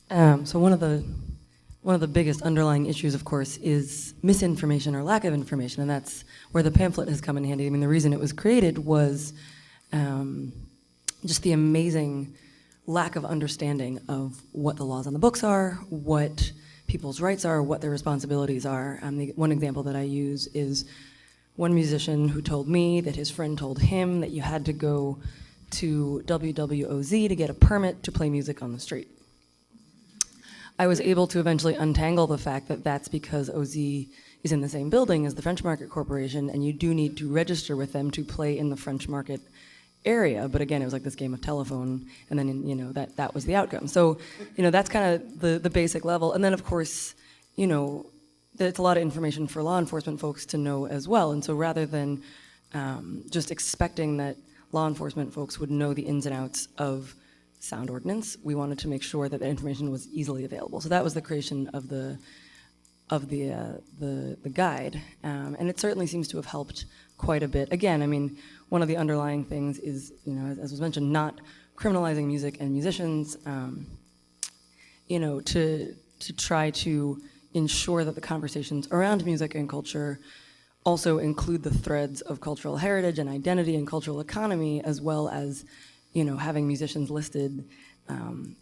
So one of the biggest underlying issues, of course, is misinformation or lack of information, and that's where the pamphlet has come in handy. I mean, the reason it was created was just the amazing lack of understanding of what the laws on the books are, what people's rights are, what their responsibilities are. One example that I use is one musician who told me that his friend told him that you had to go to WWOZ to get a permit to play music on the street. I was able to eventually untangle the fact that that's because OZ is in the same building as the French Market Corporation, and you do need to register with them to play in the French Market area. But again, it was like this game of telephone, and then that was the outcome. So that's kind of the basic level. And then of course, it's a lot of information for law enforcement folks to know as well. And so rather than just expecting that law enforcement folks would know the ins and outs of sound ordinance, we wanted to make sure that the information was easily available. So that was the creation of the guide, and it certainly seems to have helped quite a bit. Again, I mean, one of the underlying things is, you know, as was mentioned, not criminalizing music and musicians. You know, to try to ensure that the conversations around music and culture also include the threads of cultural heritage and identity and cultural economy, as well as, you know, having musicians listed on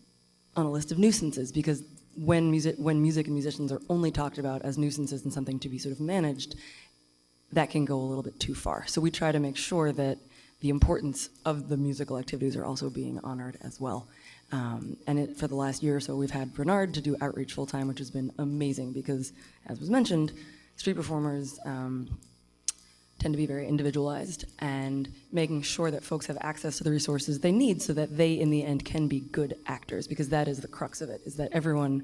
a list of nuisances, because when music and musicians are only talked about as nuisances and something to be sort of managed, that can go a little bit too far. So we try to make sure that the importance of the musical activities are also being honored as well. And for the last year or so, we've had Bernard to do outreach full-time, which has been amazing because, as was mentioned, street performers tend to be very individualized, and making sure that folks have access to the resources they need so that they, in the end, can be good actors, because that is the crux of it, is that everyone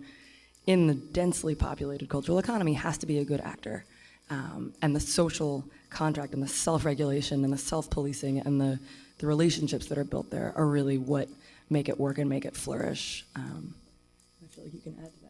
in the densely populated cultural economy has to be a good actor. And the social contract and the self-regulation and the self-policing and the relationships that are built there are really what make it work and make it flourish. I feel like you can add to that.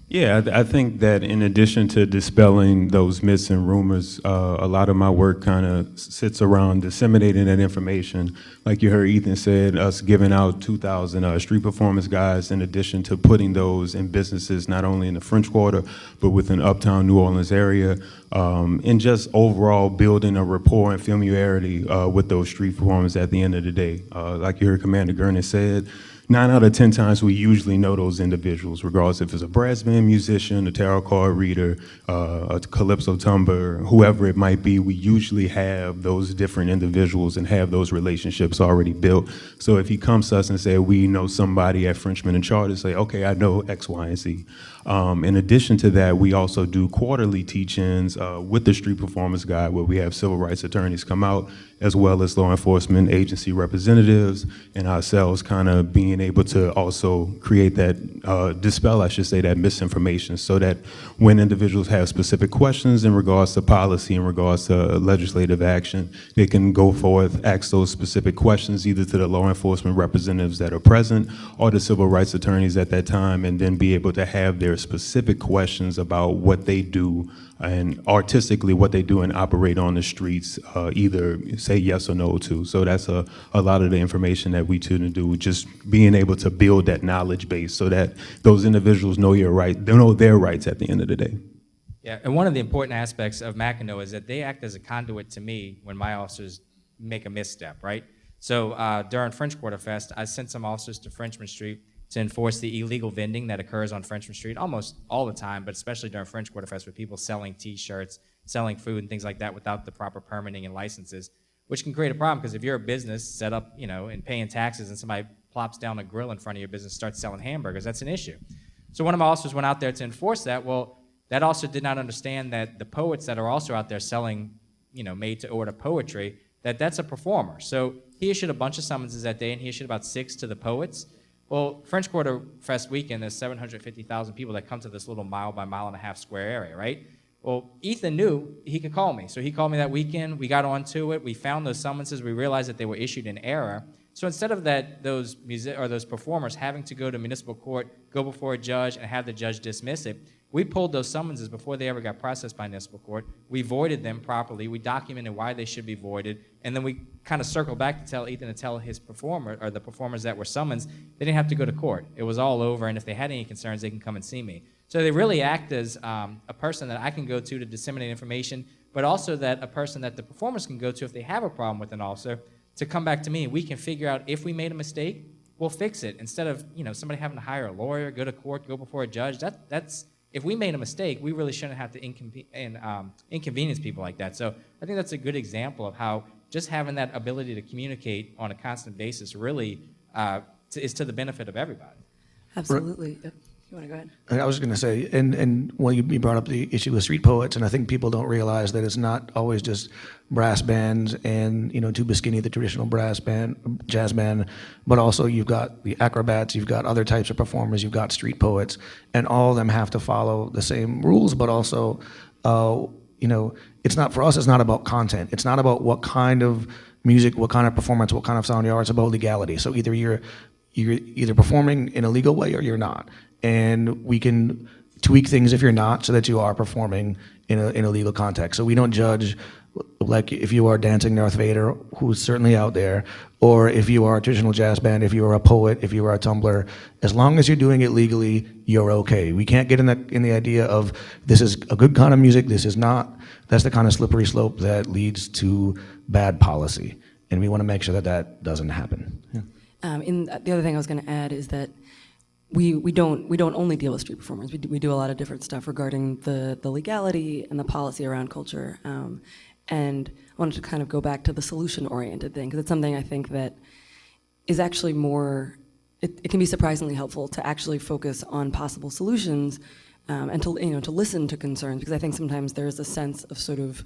Yeah, I think that in addition to dispelling those myths and rumors, a lot of my work kind of sits around disseminating that information. Like you heard Ethan said, us giving out 2,000 street performance guides, in addition to putting those in businesses not only in the French Quarter, but within uptown New Orleans area, and just overall building a rapport and familiarity with those street performers at the end of the day. Like you heard Commander Gurney said, 9 out of 10 times we usually know those individuals, regardless if it's a brass band musician, a tarot card reader, a calypso tumbler, whoever it might be. We usually have those different individuals and have those relationships already built. So if he comes to us and say, we know somebody at Frenchman and Charter, say, okay, I know X, Y, and Z. In addition to that, we also do quarterly teach-ins with the Street Performance Guide, where we have civil rights attorneys come out, as well as law enforcement agency representatives, and ourselves kind of being able to also create that, dispel, I should say, that misinformation, so that when individuals have specific questions in regards to policy, in regards to legislative action, they can go forth, ask those specific questions either to the law enforcement representatives that are present or the civil rights attorneys at that time, and then be able to have their specific questions about what they do and artistically what they do and operate on the streets, either say yes or no to. So that's a lot of the information that we tend to do, just being able to build that knowledge base so that those individuals know they know their rights at the end of the day. Yeah, and one of the important aspects of Mackinac is that they act as a conduit to me when my officers make a misstep, right? So during French Quarter Fest, I sent some officers to Frenchman Street to enforce the illegal vending that occurs on Frenchman Street almost all the time, but especially during French Quarter Fest, with people selling T-shirts, selling food and things like that without the proper permitting and licenses, which can create a problem, because if you're a business set up, you know, and paying taxes, and somebody plops down a grill in front of your business and starts selling hamburgers, that's an issue. So one of my officers went out there to enforce that. Well, that officer did not understand that the poets that are also out there selling, you know, made-to-order poetry, that's a performer. So he issued a bunch of summonses that day, and he issued about 6 to the poets. Well, French Quarter Fest weekend, there's 750,000 people that come to this little mile by mile and a half square area, right? Well, Ethan knew he could call me. So he called me that weekend. We got onto it. We found those summonses. We realized that they were issued in error. So instead of that, those performers having to go to municipal court, go before a judge, and have the judge dismiss it, we pulled those summonses before they ever got processed by municipal court. We voided them properly. We documented why they should be voided, and then we kind of circled back to tell Ethan to tell his performer, or the performers that were summoned, they didn't have to go to court. It was all over, and if they had any concerns, they can come and see me. So they really act as a person that I can go to disseminate information, but also that a person that the performers can go to if they have a problem with an officer, to come back to me, and we can figure out if we made a mistake, we'll fix it. Instead of, you know, somebody having to hire a lawyer, go to court, go before a judge, that's if we made a mistake, we really shouldn't have to inconvenience people like that. So I think that's a good example of how just having that ability to communicate on a constant basis really is to the benefit of everybody. Absolutely. Yep. You want to go ahead? And I was going to say, and well, you brought up the issue with street poets, and I think people don't realize that it's not always just brass bands and, Tuba Skinny, the traditional brass band, jazz band, but also you've got the acrobats, you've got other types of performers, you've got street poets, and all of them have to follow the same rules, but also, it's not, for us, it's not about content. It's not about what kind of music, what kind of performance, what kind of sound you are. It's about legality. So either you're either performing in a legal way or you're not. And we can tweak things if you're not, so that you are performing in a legal context. So we don't judge, like if you are dancing Darth Vader, who's certainly out there, or if you are a traditional jazz band, if you are a poet, if you are a tumbler, as long as you're doing it legally, you're okay. We can't get in the idea of this is a good kind of music, this is not. That's the kind of slippery slope that leads to bad policy, and we want to make sure that that doesn't happen. Yeah. The other thing I was going to add is that we don't only deal with street performers. We do a lot of different stuff regarding the legality and the policy around culture. And I wanted to kind of go back to the solution-oriented thing, because it's something I think that is actually more, it can be surprisingly helpful to actually focus on possible solutions and to listen to concerns, because I think sometimes there's a sense of sort of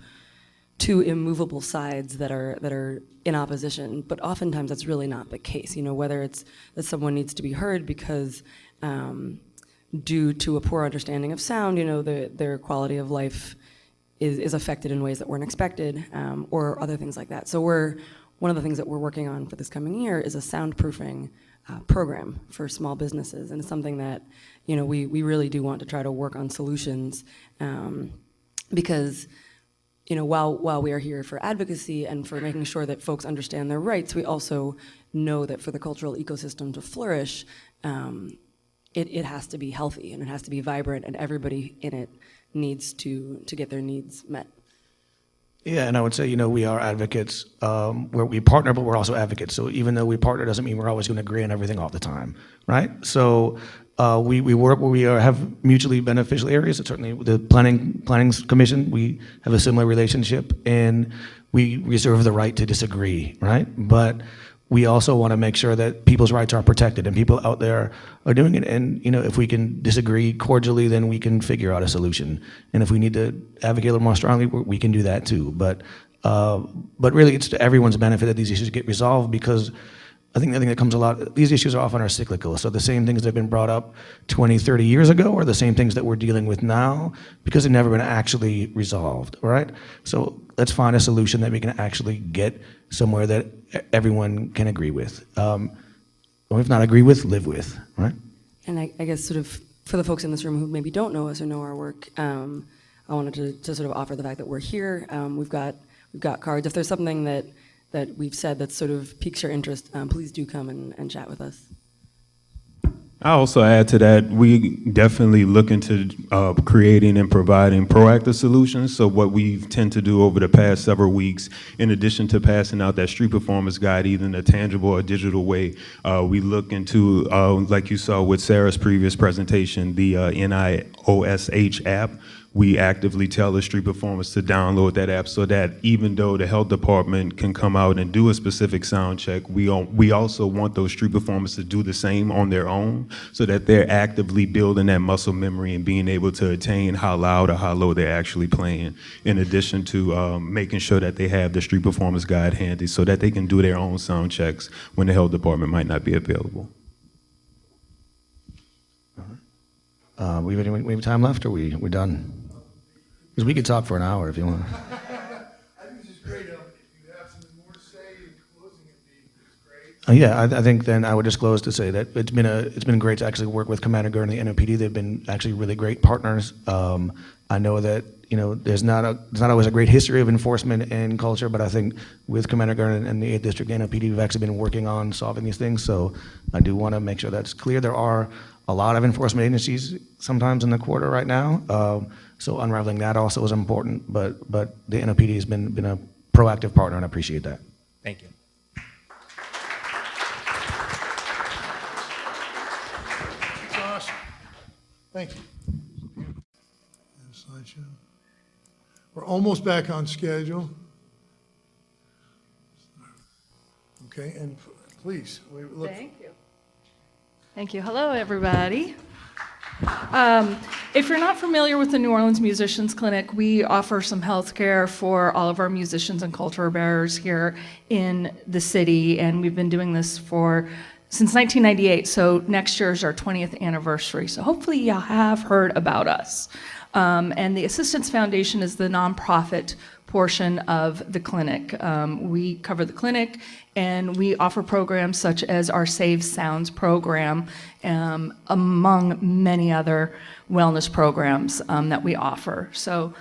two immovable sides that are in opposition, but oftentimes that's really not the case. Whether it's that someone needs to be heard because due to a poor understanding of sound, their quality of life is affected in ways that weren't expected, or other things like that. So one of the things that we're working on for this coming year is a soundproofing program for small businesses, and it's something that we really do want to try to work on solutions, because while we are here for advocacy and for making sure that folks understand their rights, we also know that for the cultural ecosystem to flourish, it has to be healthy and it has to be vibrant, and everybody in it needs to get their needs met. Yeah, and I would say, we are advocates where we partner, but we're also advocates. So even though we partner doesn't mean we're always going to agree on everything all the time, right? So we work where we have mutually beneficial areas. And certainly the planning commission, we have a similar relationship, and we reserve the right to disagree, right? But we also want to make sure that people's rights are protected and people out there are doing it. And if we can disagree cordially, then we can figure out a solution. And if we need to advocate a little more strongly, we can do that too. But really, it's to everyone's benefit that these issues get resolved, because I think the thing that comes a lot, these issues are often cyclical. So the same things that have been brought up 20, 30 years ago are the same things that we're dealing with now, because they've never been actually resolved, right? So let's find a solution that we can actually get somewhere that everyone can agree with. Or if not agree with, live with, right? And I guess sort of for the folks in this room who maybe don't know us or know our work, I wanted to sort of offer the fact that we're here. We've got cards. If there's something that we've said that sort of piques your interest, please do come and chat with us. I also add to that, we definitely look into creating and providing proactive solutions. So what we tend to do over the past several weeks, in addition to passing out that street performance guide, either in a tangible or digital way, we look into, like you saw with Sarah's previous presentation, the NIOSH app. We actively tell the street performers to download that app, so that even though the health department can come out and do a specific sound check, we also want those street performers to do the same on their own, so that they're actively building that muscle memory and being able to attain how loud or how low they're actually playing, in addition to making sure that they have the street performance guide handy so that they can do their own sound checks when the health department might not be available. We have time left, or we're done? Because we could talk for an hour if you want. I think this is great. If you have something more to say in closing, it's great. Yeah, I think then I would just close to say that it's been great to actually work with Commander Gurr and the NOPD. They've been actually really great partners. I know that there's not always a great history of enforcement and culture, but I think with Commander Gurr and the 8th District NOPD, we've actually been working on solving these things. So I do want to make sure that's clear. There are a lot of enforcement agencies sometimes in the quarter right now. So unraveling that also is important, but the NOPD has been a proactive partner, and I appreciate that. Thank you. Josh, thank you. Slideshow. We're almost back on schedule. Okay, and please, we look. Thank you. Thank you. Hello, everybody. If you're not familiar with the New Orleans Musicians Clinic, we offer some health care for all of our musicians and culture bearers here in the city, and we've been doing this since 1998, so next year is our 20th anniversary. So hopefully you have heard about us. And the Assistance Foundation is the nonprofit portion of the clinic. We cover the clinic, and we offer programs such as our Save Sounds program, among many other wellness programs that we offer. So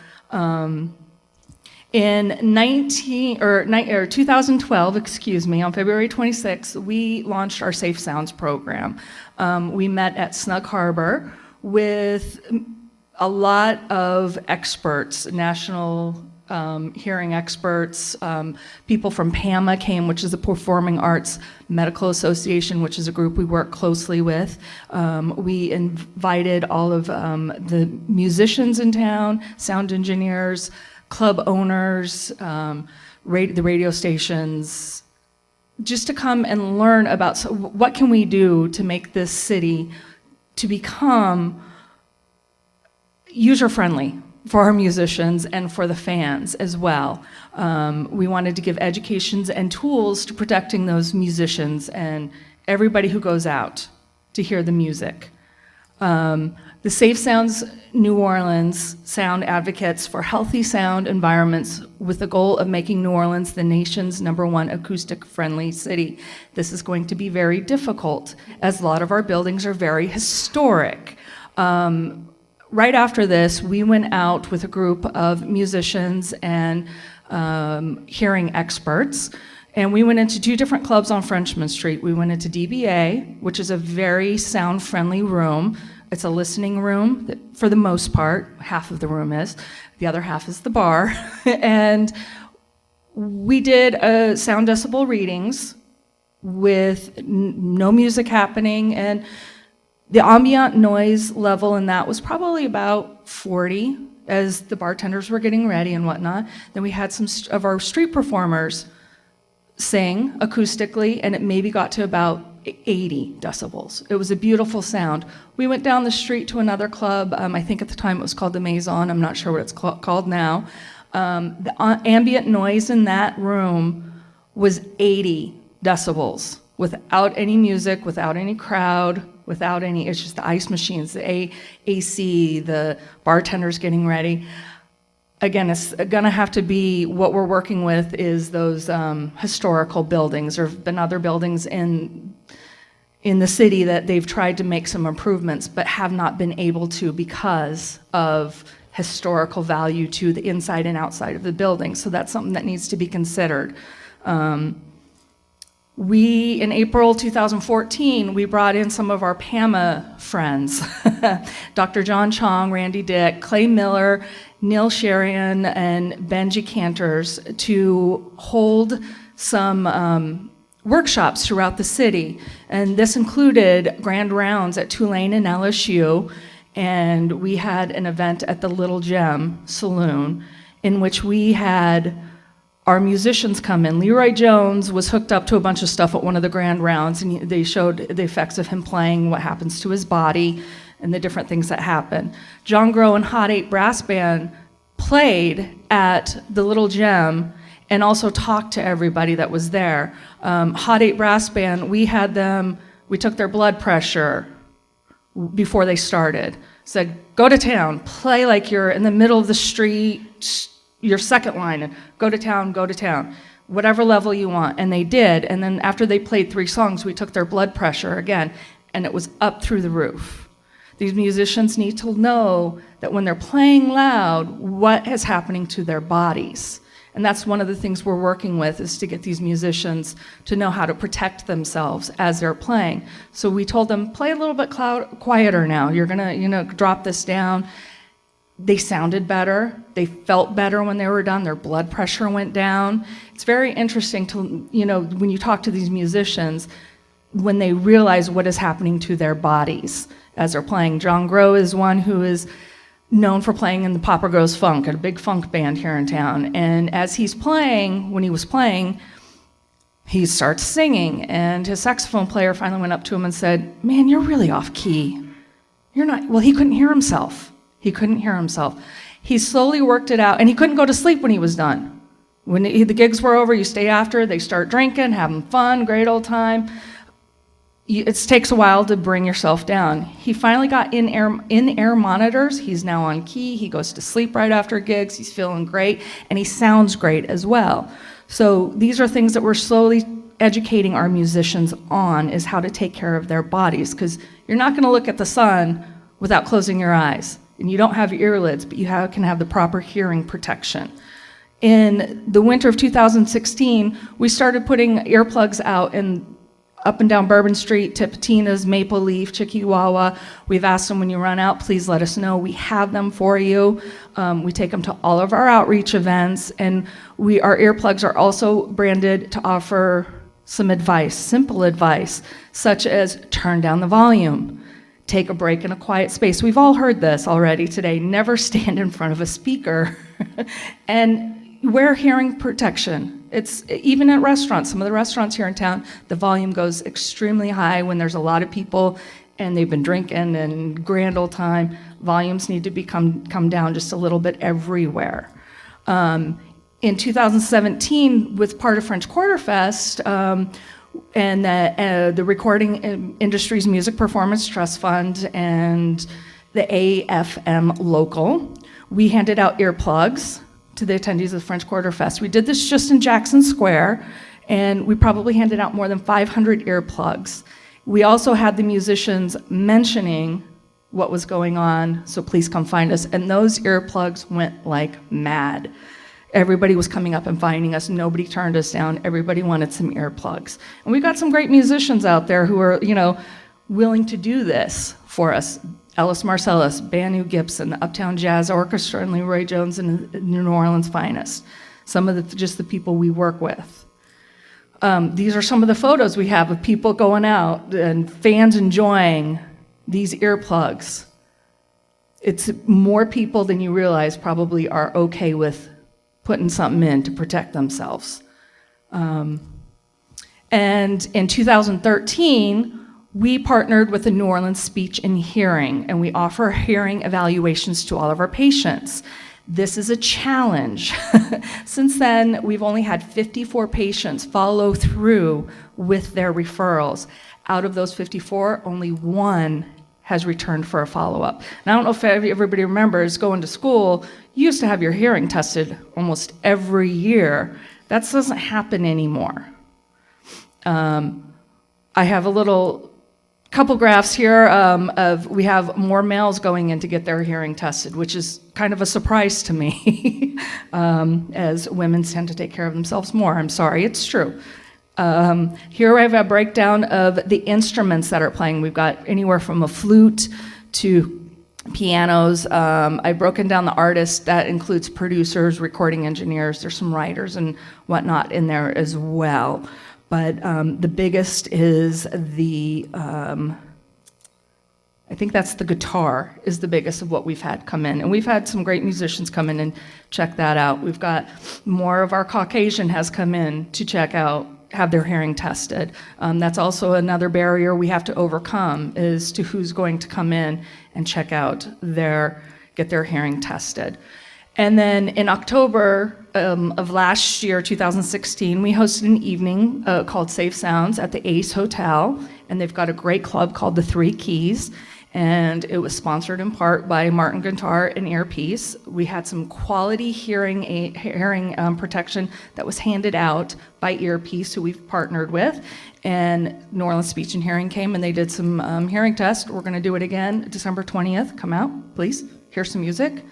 in 2012, on February 26th, we launched our Safe Sounds program. We met at Snug Harbor with a lot of experts, national hearing experts. People from PAMA came, which is the Performing Arts Medical Association, which is a group we work closely with. We invited all of the musicians in town, sound engineers, club owners, the radio stations, just to come and learn about what can we do to make this city to become user-friendly for our musicians and for the fans as well. We wanted to give educations and tools to protecting those musicians and everybody who goes out to hear the music. The Safe Sounds New Orleans sound advocates for healthy sound environments with the goal of making New Orleans the nation's #1 acoustic-friendly city. This is going to be very difficult, as a lot of our buildings are very historic. Right after this, we went out with a group of musicians and hearing experts, and we went into 2 different clubs on Frenchman Street. We went into DBA, which is a very sound-friendly room. It's a listening room, for the most part. Half of the room is. The other half is the bar. And we did sound decibel readings with no music happening, and the ambient noise level in that was probably about 40 as the bartenders were getting ready and whatnot. Then we had some of our street performers sing acoustically, and it maybe got to about 80 decibels. It was a beautiful sound. We went down the street to another club. I think at the time it was called the Maison. I'm not sure what it's called now. The ambient noise in that room was 80 decibels without any music, without any crowd, without any, it's just the ice machines, the AC, the bartenders getting ready. Again, it's gonna have to be, what we're working with is those historical buildings. There have been other buildings in the city that they've tried to make some improvements, but have not been able to because of historical value to the inside and outside of the building. So that's something that needs to be considered. In April 2014, we brought in some of our PAMA friends, Dr. John Chong, Randy Dick, Clay Miller, Neil Sherian, and Benji Cantors to hold some workshops throughout the city. And this included grand rounds at Tulane and LSU, and we had an event at the Little Gem Saloon in which we had our musicians come in. Leroy Jones was hooked up to a bunch of stuff at one of the grand rounds, and they showed the effects of him playing, what happens to his body, and the different things that happen. John Grow and Hot 8 Brass Band played at the Little Gem and also talked to everybody that was there. Hot 8 Brass Band, we took their blood pressure before they started. Said, go to town, play like you're in the middle of the street, your second line, and go to town, whatever level you want. And they did. And then after they played 3 songs, we took their blood pressure again, and it was up through the roof. These musicians need to know that when they're playing loud, what is happening to their bodies. And that's one of the things we're working with, is to get these musicians to know how to protect themselves as they're playing. So we told them, play a little bit quieter now. You're gonna, drop this down. They sounded better. They felt better when they were done. Their blood pressure went down. It's very interesting to, when you talk to these musicians, when they realize what is happening to their bodies as they're playing. John Grow is one who is known for playing in the Papa Grows Funk, a big funk band here in town. And as when he was playing, he starts singing, and his saxophone player finally went up to him and said, "Man, you're really off key." You're not, well, he couldn't hear himself. He couldn't hear himself. He slowly worked it out, and he couldn't go to sleep when he was done. When the gigs were over, you stay after, they start drinking, having fun, great old time. It takes a while to bring yourself down. He finally got in-ear monitors. He's now on key. He goes to sleep right after gigs. He's feeling great, and he sounds great as well. So these are things that we're slowly educating our musicians on, is how to take care of their bodies, because you're not going to look at the sun without closing your eyes. And you don't have your earlids, but you can have the proper hearing protection. In the winter of 2016, we started putting earplugs out up and down Bourbon Street, Tipitina's, Maple Leaf, Chiquiwawa. We've asked them, when you run out, please let us know. We have them for you. We take them to all of our outreach events, and our earplugs are also branded to offer some advice, simple advice, such as turn down the volume, take a break in a quiet space. We've all heard this already today. Never stand in front of a speaker. And wear hearing protection. It's even at restaurants. Some of the restaurants here in town, the volume goes extremely high when there's a lot of people and they've been drinking and grand old time. Volumes need to come down just a little bit everywhere. In 2017, with part of French Quarter Fest, and the Recording Industries Music Performance Trust Fund and the AFM Local, we handed out earplugs to the attendees of the French Quarter Fest. We did this just in Jackson Square, and we probably handed out more than 500 earplugs. We also had the musicians mentioning what was going on, so please come find us, and those earplugs went like mad. Everybody was coming up and finding us. Nobody turned us down. Everybody wanted some earplugs. And we got some great musicians out there who are, willing to do this for us. Ellis Marcellus, Banu Gibson, the Uptown Jazz Orchestra, and Leroy Jones and New Orleans' finest. Some of just the people we work with. These are some of the photos we have of people going out and fans enjoying these earplugs. It's more people than you realize probably are okay with putting something in to protect themselves. And in 2013, we partnered with the New Orleans Speech and Hearing, and we offer hearing evaluations to all of our patients. This is a challenge. Since then, we've only had 54 patients follow through with their referrals. Out of those 54, only one has returned for a follow-up. And I don't know if everybody remembers going to school, you used to have your hearing tested almost every year. That doesn't happen anymore. I have a couple graphs here of we have more males going in to get their hearing tested, which is kind of a surprise to me, as women tend to take care of themselves more. I'm sorry, it's true. Here I have a breakdown of the instruments that are playing. We've got anywhere from a flute to pianos. I've broken down the artists. That includes producers, recording engineers. There's some writers and whatnot in there as well. But the biggest is I think that's the guitar is the biggest of what we've had come in. And we've had some great musicians come in and check that out. We've got more of our Caucasian has come in to check out, have their hearing tested. That's also another barrier we have to overcome is to who's going to come in and check out get their hearing tested. And then in October of last year, 2016, we hosted an evening called Safe Sounds at the Ace Hotel, and they've got a great club called the Three Keys, and it was sponsored in part by Martin Guitar and Earpiece. We had some quality hearing protection that was handed out by Earpiece, who we've partnered with, and New Orleans Speech and Hearing came and they did some hearing tests. We're going to do it again December 20th. Come out, please. Hear some music.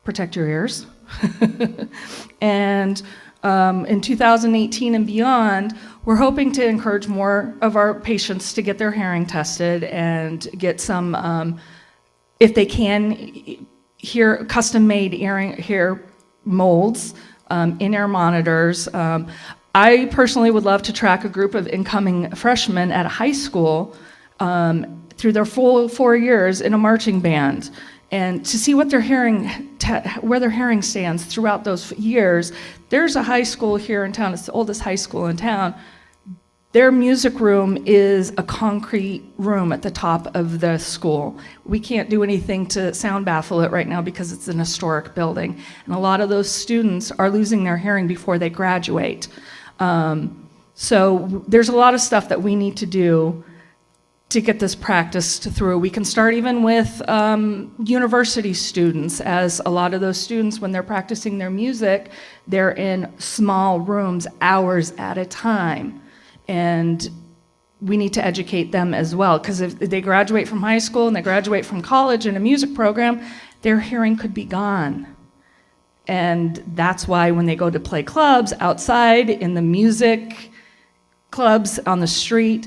Protect your ears. And in 2018 and beyond, we're hoping to encourage more of our patients to get their hearing tested and get some, if they can, custom-made ear molds, in-ear monitors. I personally would love to track a group of incoming freshmen at a high school through their full 4 years in a marching band, and to see what their where their hearing stands throughout those years. There's a high school here in town, it's the oldest high school in town. Their music room is a concrete room at the top of the school. We can't do anything to sound baffle it right now because it's an historic building. And a lot of those students are losing their hearing before they graduate. So there's a lot of stuff that we need to do to get this practiced through. We can start even with university students, as a lot of those students, when they're practicing their music, they're in small rooms, hours at a time. And we need to educate them as well, because if they graduate from high school and they graduate from college in a music program, their hearing could be gone. And that's why when they go to play clubs outside, in the music clubs on the street,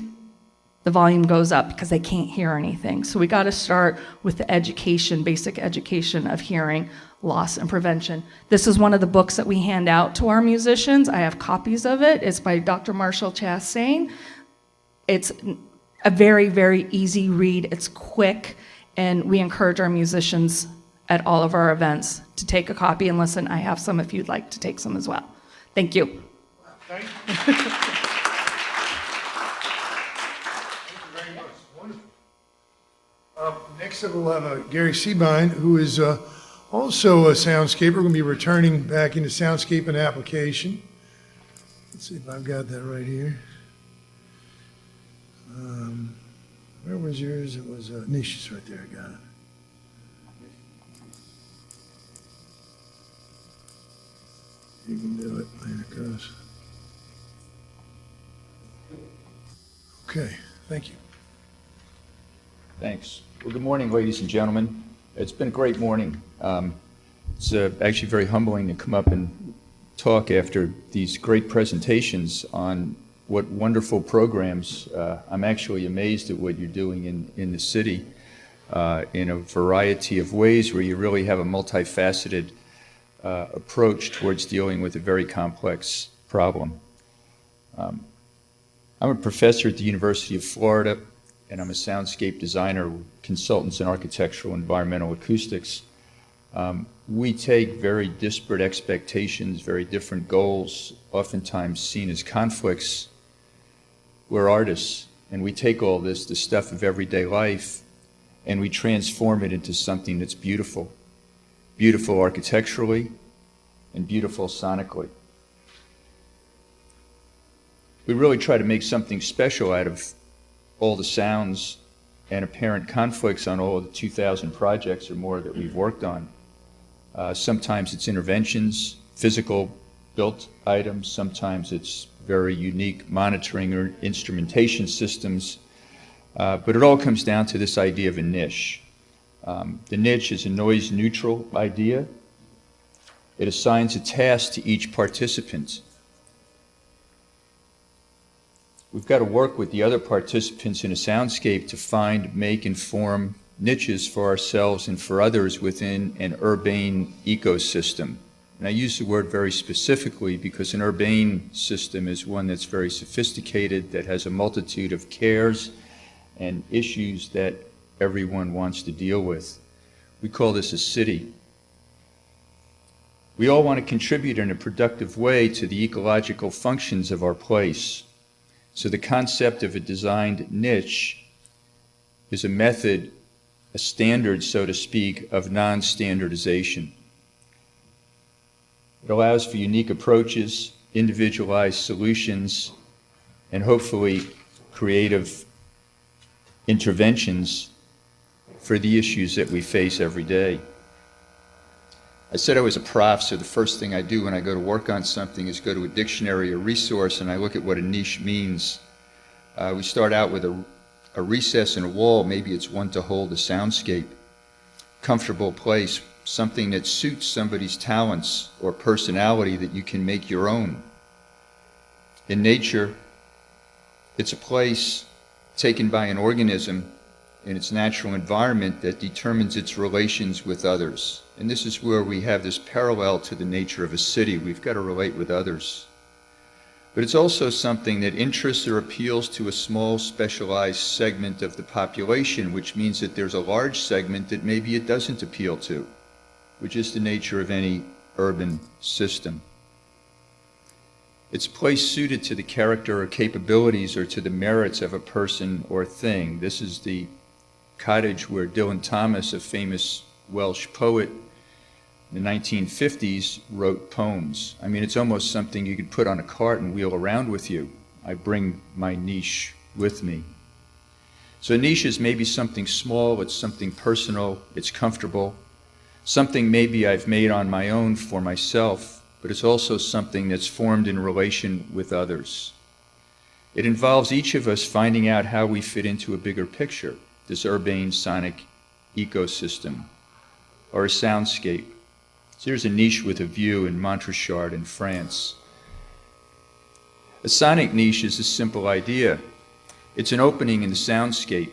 the volume goes up because they can't hear anything. So we got to start with the education, basic education of hearing loss and prevention. This is one of the books that we hand out to our musicians. I have copies of it. It's by Dr. Marshall Chastain. It's a very, very easy read. It's quick, and we encourage our musicians at all of our events to take a copy and listen. I have some if you'd like to take some as well. Thank you. Thank you. Thank you very much. Wonderful. Next up, we'll have Gary Seabine, who is also a soundscaper. We're going to be returning back into soundscape and application. Let's see if I've got that right here. Where was yours? It was niches right there. I got it. You can do it. There it goes. Okay, thank you. Thanks. Well, good morning, ladies and gentlemen. It's been a great morning. It's actually very humbling to come up and talk after these great presentations on what wonderful programs. I'm actually amazed at what you're doing in the city in a variety of ways, where you really have a multifaceted approach towards dealing with a very complex problem. I'm a professor at the University of Florida, and I'm a soundscape designer, consultants in architectural and environmental acoustics. We take very disparate expectations, very different goals, oftentimes seen as conflicts. We're artists, and we take all this, the stuff of everyday life, and we transform it into something that's beautiful. Beautiful architecturally and beautiful sonically. We really try to make something special out of all the sounds and apparent conflicts on all of the 2,000 projects or more that we've worked on. Sometimes it's interventions, physical built items. Sometimes it's very unique monitoring or instrumentation systems. But it all comes down to this idea of a niche. The niche is a noise neutral idea. It assigns a task to each participant. We've got to work with the other participants in a soundscape to find, make, and form niches for ourselves and for others within an urbane ecosystem. And I use the word very specifically because an urbane system is one that's very sophisticated, that has a multitude of cares and issues that everyone wants to deal with. We call this a city. We all want to contribute in a productive way to the ecological functions of our place. So the concept of a designed niche is a method, a standard, so to speak, of non-standardization. It allows for unique approaches, individualized solutions, and hopefully creative interventions for the issues that we face every day. I said I was a prof, so the first thing I do when I go to work on something is go to a dictionary or resource and I look at what a niche means. We start out with a recess in a wall. Maybe it's one to hold a soundscape. Comfortable place, something that suits somebody's talents or personality that you can make your own. In nature, it's a place taken by an organism in its natural environment that determines its relations with others. And this is where we have this parallel to the nature of a city. We've got to relate with others. But it's also something that interests or appeals to a small, specialized segment of the population, which means that there's a large segment that maybe it doesn't appeal to, which is the nature of any urban system. It's a place suited to the character or capabilities or to the merits of a person or thing. This is the cottage where Dylan Thomas, a famous Welsh poet in the 1950s, wrote poems. I mean, it's almost something you could put on a cart and wheel around with you. I bring my niche with me. So a niche is maybe something small, it's something personal, it's comfortable, something maybe I've made on my own for myself, but it's also something that's formed in relation with others. It involves each of us finding out how we fit into a bigger picture, this urbane sonic ecosystem, or a soundscape. So here's a niche with a view in Montrechard in France. A sonic niche is a simple idea. It's an opening in the soundscape,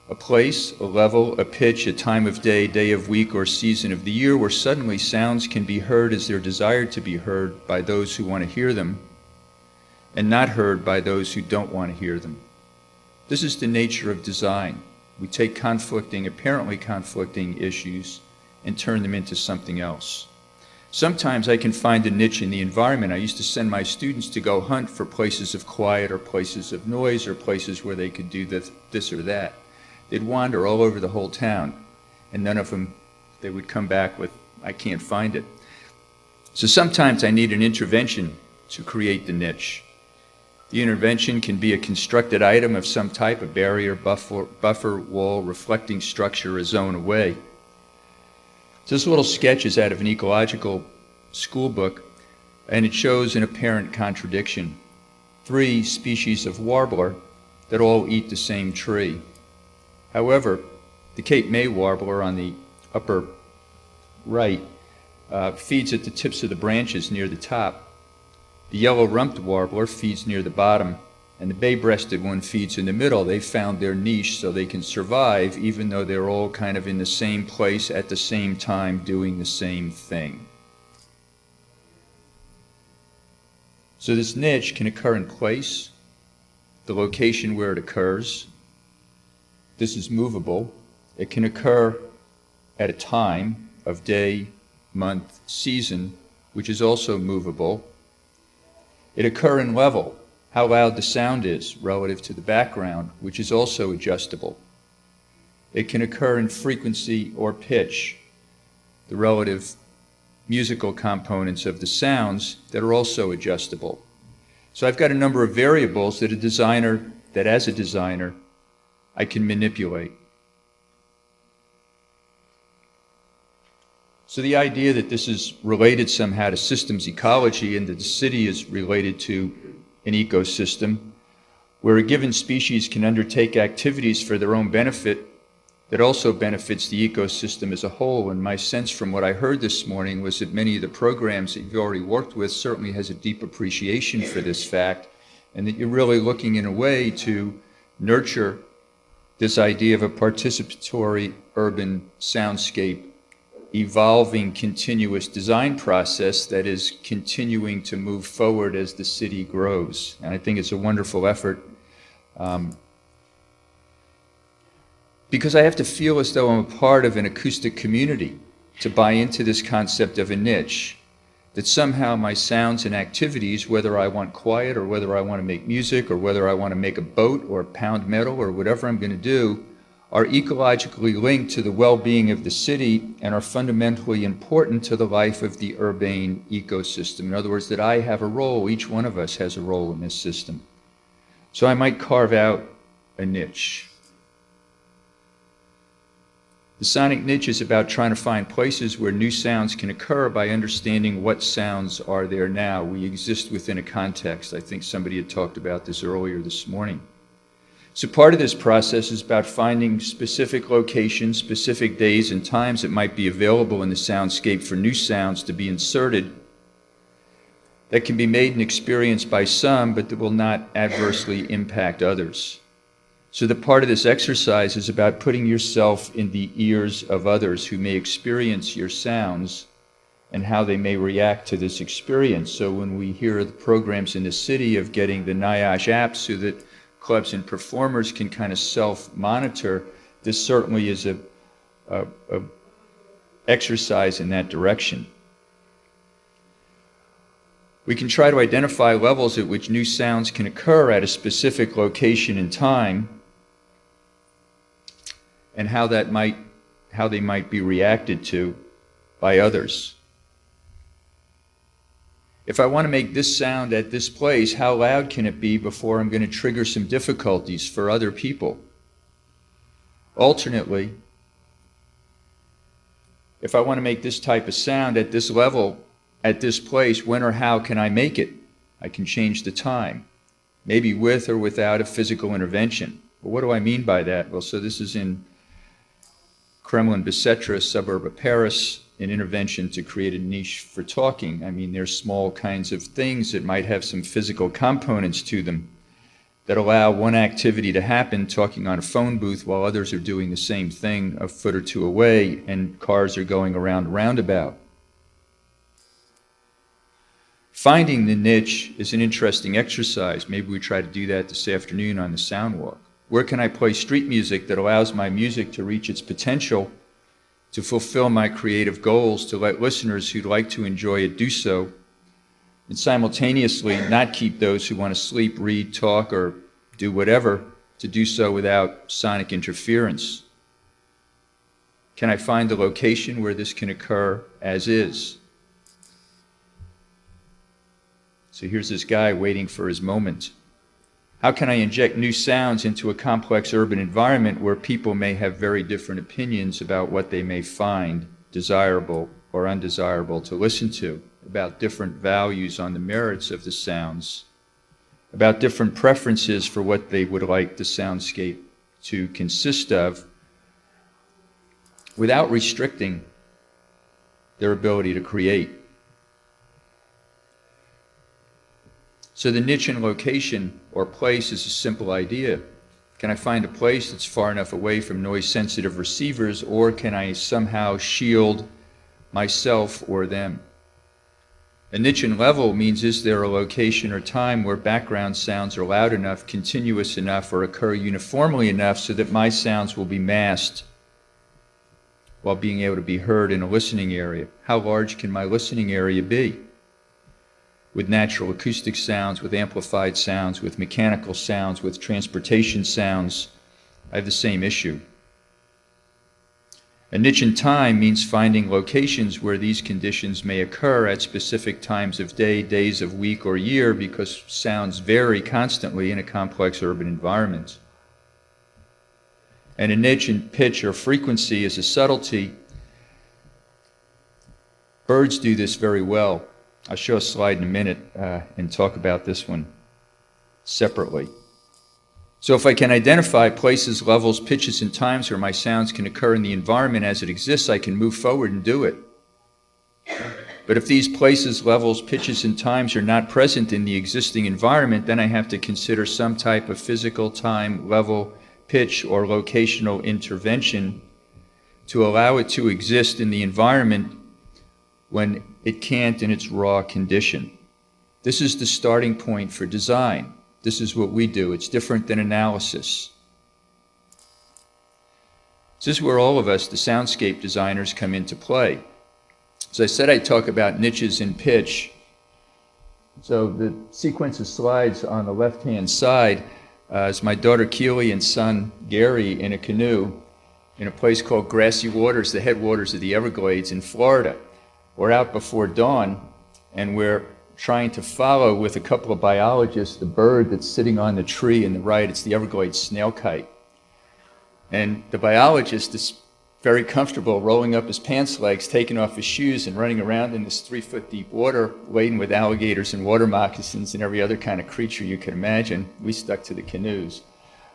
a place, a level, a pitch, a time of day, day of week, or season of the year where suddenly sounds can be heard as they're desired to be heard by those who want to hear them, and not heard by those who don't want to hear them. This is the nature of design. We take apparently conflicting issues and turn them into something else. Sometimes I can find a niche in the environment. I used to send my students to go hunt for places of quiet or places of noise or places where they could do this or that. They'd wander all over the whole town, and none of them, they would come back with, I can't find it. So sometimes I need an intervention to create the niche. The intervention can be a constructed item of some type, a barrier, buffer, wall, reflecting structure, a zone away. So this little sketch is out of an ecological school book, and it shows an apparent contradiction. 3 species of warbler that all eat the same tree. However, the Cape May warbler on the upper right feeds at the tips of the branches near the top. The yellow-rumped warbler feeds near the bottom, and the bay-breasted one feeds in the middle. They found their niche so they can survive even though they're all kind of in the same place at the same time doing the same thing. So this niche can occur in place, the location where it occurs. This is movable. It can occur at a time of day, month, season, which is also movable. It occur in level, how loud the sound is relative to the background, which is also adjustable. It can occur in frequency or pitch, the relative musical components of the sounds that are also adjustable. So I've got a number of variables that as a designer, I can manipulate. So the idea that this is related somehow to systems ecology and that the city is related to an ecosystem where a given species can undertake activities for their own benefit that also benefits the ecosystem as a whole. And my sense from what I heard this morning was that many of the programs that you've already worked with certainly has a deep appreciation for this fact, and that you're really looking in a way to nurture this idea of a participatory urban soundscape evolving continuous design process that is continuing to move forward as the city grows. And I think it's a wonderful effort because I have to feel as though I'm a part of an acoustic community to buy into this concept of a niche, that somehow my sounds and activities, whether I want quiet or whether I want to make music or whether I want to make a boat or pound metal or whatever I'm going to do, are ecologically linked to the well-being of the city and are fundamentally important to the life of the urbane ecosystem. In other words, that I have a role, each one of us has a role in this system. So I might carve out a niche. The sonic niche is about trying to find places where new sounds can occur by understanding what sounds are there now. We exist within a context. I think somebody had talked about this earlier this morning. So part of this process is about finding specific locations, specific days and times that might be available in the soundscape for new sounds to be inserted that can be made and experienced by some, but that will not adversely impact others. So the part of this exercise is about putting yourself in the ears of others who may experience your sounds and how they may react to this experience. So when we hear the programs in the city of getting the NIOSH app so that clubs and performers can kind of self-monitor, this certainly is a exercise in that direction. We can try to identify levels at which new sounds can occur at a specific location and time, and how they might be reacted to by others. If I want to make this sound at this place, how loud can it be before I'm going to trigger some difficulties for other people? Alternately, if I want to make this type of sound at this level, at this place, when or how can I make it? I can change the time, maybe with or without a physical intervention. But what do I mean by that? Well, so this is in Kremlin-Bicêtre, a suburb of Paris, an intervention to create a niche for talking. I mean, there's small kinds of things that might have some physical components to them that allow one activity to happen, talking on a phone booth, while others are doing the same thing a foot or two away, and cars are going around a roundabout. Finding the niche is an interesting exercise. Maybe we try to do that this afternoon on the sound walk. Where can I play street music that allows my music to reach its potential, to fulfill my creative goals, to let listeners who'd like to enjoy it do so, and simultaneously not keep those who want to sleep, read, talk, or do whatever to do so without sonic interference? Can I find a location where this can occur as is? So here's this guy waiting for his moment. How can I inject new sounds into a complex urban environment where people may have very different opinions about what they may find desirable or undesirable to listen to, about different values on the merits of the sounds, about different preferences for what they would like the soundscape to consist of, without restricting their ability to create? So the niche and location or place is a simple idea. Can I find a place that's far enough away from noise-sensitive receivers, or can I somehow shield myself or them? A niche and level means, is there a location or time where background sounds are loud enough, continuous enough, or occur uniformly enough so that my sounds will be masked while being able to be heard in a listening area? How large can my listening area be? With natural acoustic sounds, with amplified sounds, with mechanical sounds, with transportation sounds, I have the same issue. A niche in time means finding locations where these conditions may occur at specific times of day, days of week, or year, because sounds vary constantly in a complex urban environment. And a niche in pitch or frequency is a subtlety. Birds do this very well. I'll show a slide in a minute and talk about this one separately. So if I can identify places, levels, pitches, and times where my sounds can occur in the environment as it exists, I can move forward and do it. But if these places, levels, pitches, and times are not present in the existing environment, then I have to consider some type of physical, time, level, pitch, or locational intervention to allow it to exist in the environment when it can't in its raw condition. This is the starting point for design. This is what we do. It's different than analysis. This is where all of us, the soundscape designers, come into play. As I said, I'd talk about niches in pitch. So the sequence of slides on the left-hand side is my daughter Keely and son Gary in a canoe in a place called Grassy Waters, the headwaters of the Everglades in Florida. We're out before dawn, and we're trying to follow with a couple of biologists the bird that's sitting on the tree in the right. It's the Everglades snailkite. And the biologist is very comfortable rolling up his pants legs, taking off his shoes, and running around in this 3-foot deep water laden with alligators and water moccasins and every other kind of creature you can imagine. We stuck to the canoes.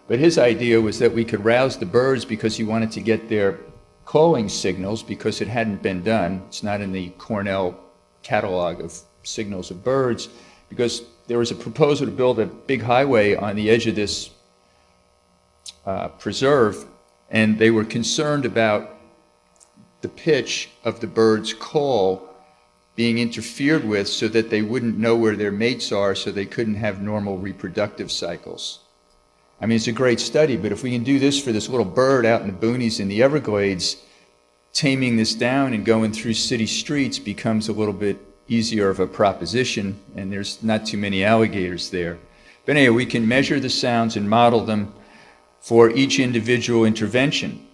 But his idea was that we could rouse the birds because he wanted to get their calling signals, because it hadn't been done. It's not in the Cornell catalog of signals of birds, because there was a proposal to build a big highway on the edge of this preserve, and they were concerned about the pitch of the bird's call being interfered with so that they wouldn't know where their mates are, so they couldn't have normal reproductive cycles. I mean, it's a great study, but if we can do this for this little bird out in the boonies in the Everglades, taming this down and going through city streets becomes a little bit easier of a proposition, and there's not too many alligators there. But anyway, we can measure the sounds and model them for each individual intervention.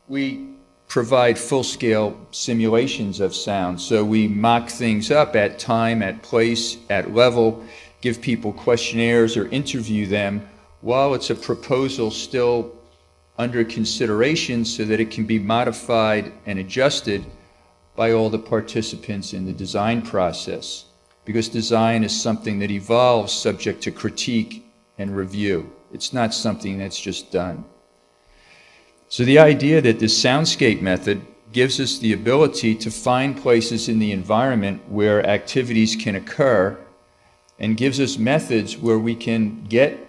We provide full-scale simulations of sound. So we mock things up at time, at place, at level, give people questionnaires or interview them while it's a proposal still under consideration so that it can be modified and adjusted by all the participants in the design process. Because design is something that evolves subject to critique and review. It's not something that's just done. So the idea that this soundscape method gives us the ability to find places in the environment where activities can occur and gives us methods where we can get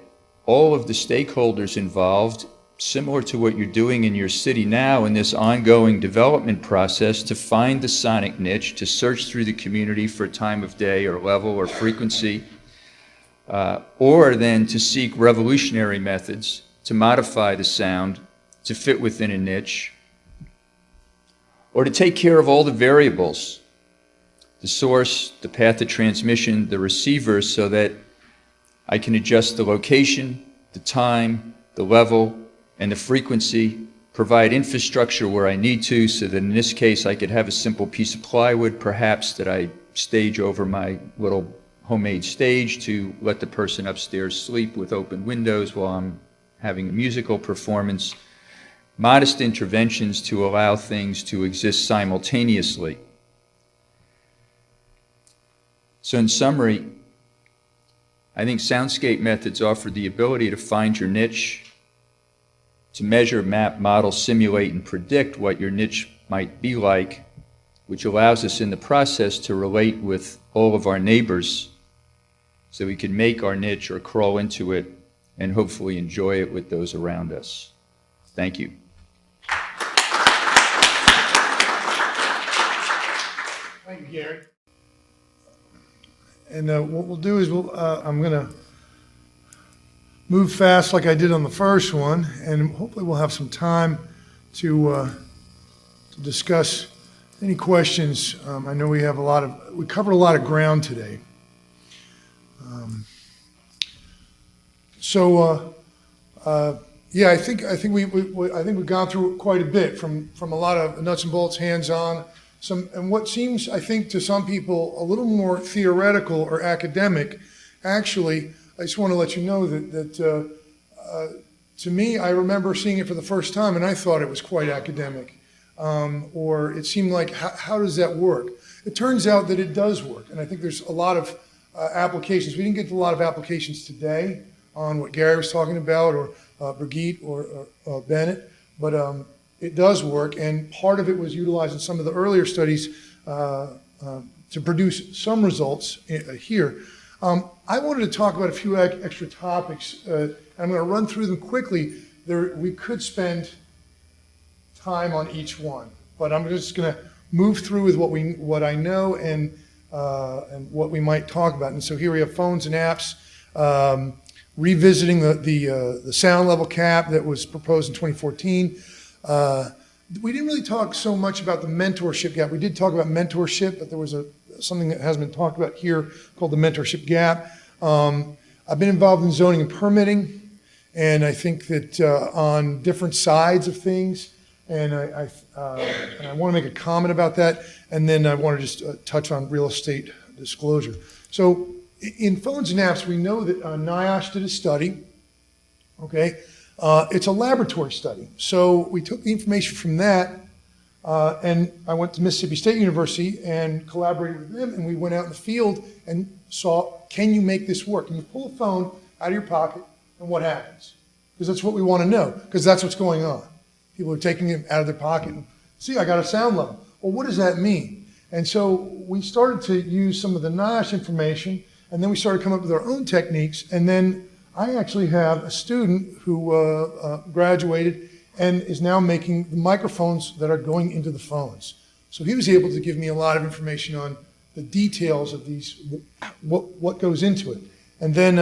all of the stakeholders involved, similar to what you're doing in your city now in this ongoing development process, to find the sonic niche, to search through the community for time of day or level or frequency, or then to seek revolutionary methods to modify the sound to fit within a niche, or to take care of all the variables, the source, the path of transmission, the receiver, so that I can adjust the location, the time, the level, and the frequency, provide infrastructure where I need to, so that in this case I could have a simple piece of plywood perhaps that I stage over my little homemade stage to let the person upstairs sleep with open windows while I'm having a musical performance. Modest interventions to allow things to exist simultaneously. So in summary, I think soundscape methods offer the ability to find your niche, to measure, map, model, simulate, and predict what your niche might be like, which allows us in the process to relate with all of our neighbors so we can make our niche or crawl into it and hopefully enjoy it with those around us. Thank you. Thank you, Gary. And what we'll do is I'm going to move fast like I did on the first one, and hopefully we'll have some time to discuss any questions. I know we covered a lot of ground today. Yeah, I think we've gone through quite a bit from a lot of nuts and bolts, hands-on, and what seems, I think, to some people a little more theoretical or academic. Actually, I just want to let you know that to me, I remember seeing it for the first time, and I thought it was quite academic, or it seemed like, how does that work? It turns out that it does work, and I think there's a lot of applications. We didn't get to a lot of applications today on what Gary was talking about, or Brigitte, or Bennett, but it does work, and part of it was utilized in some of the earlier studies to produce some results here. I wanted to talk about a few extra topics. I'm going to run through them quickly. We could spend time on each one, but I'm just going to move through with what I know and what we might talk about. And so here we have phones and apps, revisiting the sound level cap that was proposed in 2014. We didn't really talk so much about the mentorship gap. We did talk about mentorship, but there was something that hasn't been talked about here called the mentorship gap. I've been involved in zoning and permitting, and I think that on different sides of things, and I want to make a comment about that, and then I want to just touch on real estate disclosure. So in phones and apps, we know that NIOSH did a study, okay? It's a laboratory study. So we took the information from that, and I went to Mississippi State University and collaborated with them, and we went out in the field and saw, can you make this work? Can you pull a phone out of your pocket, and what happens? Because that's what we want to know, because that's what's going on. People are taking it out of their pocket and, see, I got a sound level. Well, what does that mean? And so we started to use some of the NIOSH information, and then we started coming up with our own techniques, and then I actually have a student who graduated and is now making the microphones that are going into the phones. So he was able to give me a lot of information on the details of these, what goes into it. And then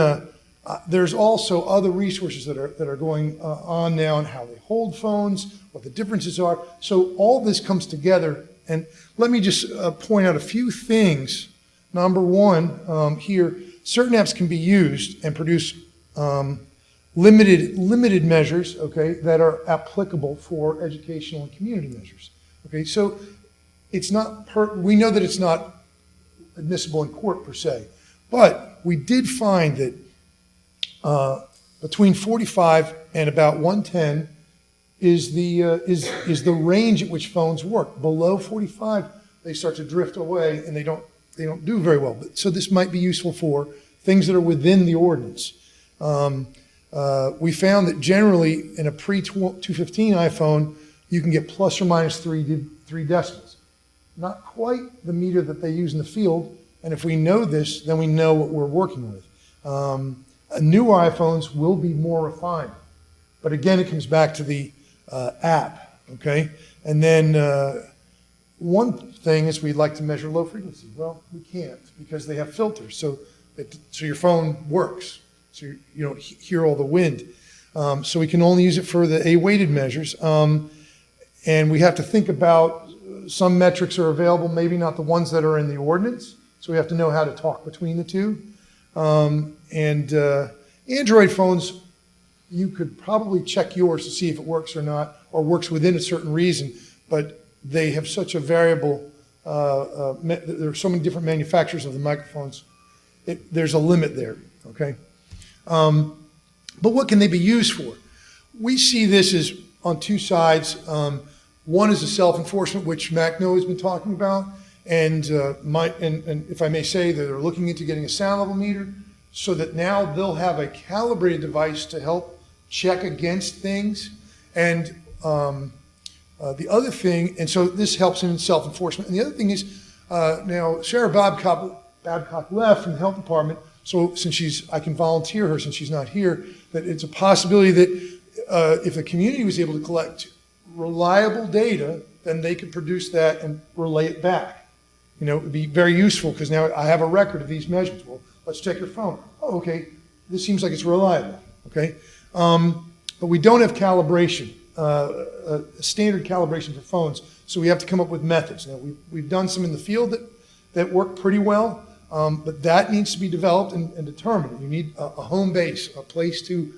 There's also other resources that are going on now on how they hold phones, what the differences are. So all this comes together. And let me just point out a few things. Number one, here, certain apps can be used and produce limited measures, okay, that are applicable for educational and community measures. Okay, so it's not we know that it's not admissible in court per se, but we did find that between 45 and about 110 is the range at which phones work. Below 45, they start to drift away and they don't do very well. So this might be useful for things that are within the ordinance. We found that generally in a pre-215 iPhone, you can get plus or minus 3 decibels. Not quite the meter that they use in the field, and if we know this, then we know what we're working with. Newer iPhones will be more refined, but again, it comes back to the app, okay? And then one thing is we'd like to measure low frequency. Well, we can't because they have filters, so your phone works, so you don't hear all the wind. So we can only use it for the A-weighted measures, and we have to think about some metrics are available, maybe not the ones that are in the ordinance, so we have to know how to talk between the two. Android phones, you could probably check yours to see if it works or not, or works within a certain reason, but they have such a variable, there are so many different manufacturers of the microphones, there's a limit there, okay? But what can they be used for? We see this as on two sides. One is the self-enforcement, which MacNo has been talking about, and if I may say, that they're looking into getting a sound level meter so that now they'll have a calibrated device to help check against things. And the other thing, and so this helps in self-enforcement. And the other thing is, now Sarah Babcock left from the health department, so since I can volunteer her since she's not here, that it's a possibility that if the community was able to collect reliable data, then they could produce that and relay it back. You know, it would be very useful because now I have a record of these measurements. Well, let's check your phone. Oh, okay, this seems like it's reliable, okay? But we don't have calibration, standard calibration for phones, so we have to come up with methods. Now, we've done some in the field that work pretty well, but that needs to be developed and determined. You need a home base, a place to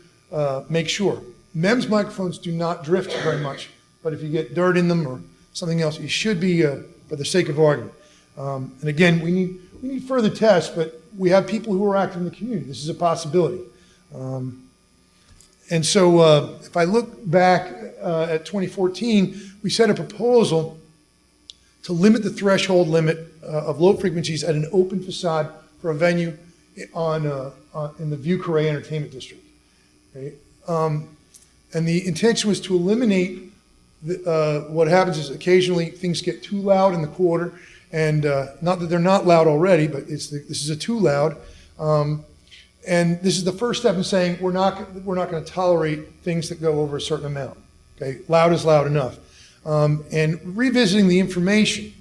make sure. MEMS microphones do not drift very much, but if you get dirt in them or something else, you should be, for the sake of argument. And again, we need further tests, but we have people who are active in the community. This is a possibility. And so if I look back at 2014, we set a proposal to limit the threshold limit of low frequencies at an open facade for a venue in the View Carre Entertainment District. Okay? And the intention was to eliminate what happens is occasionally things get too loud in the quarter, and not that they're not loud already, but this is a too loud. And this is the first step in saying we're not going to tolerate things that go over a certain amount. Okay, loud is loud enough. And revisiting the information,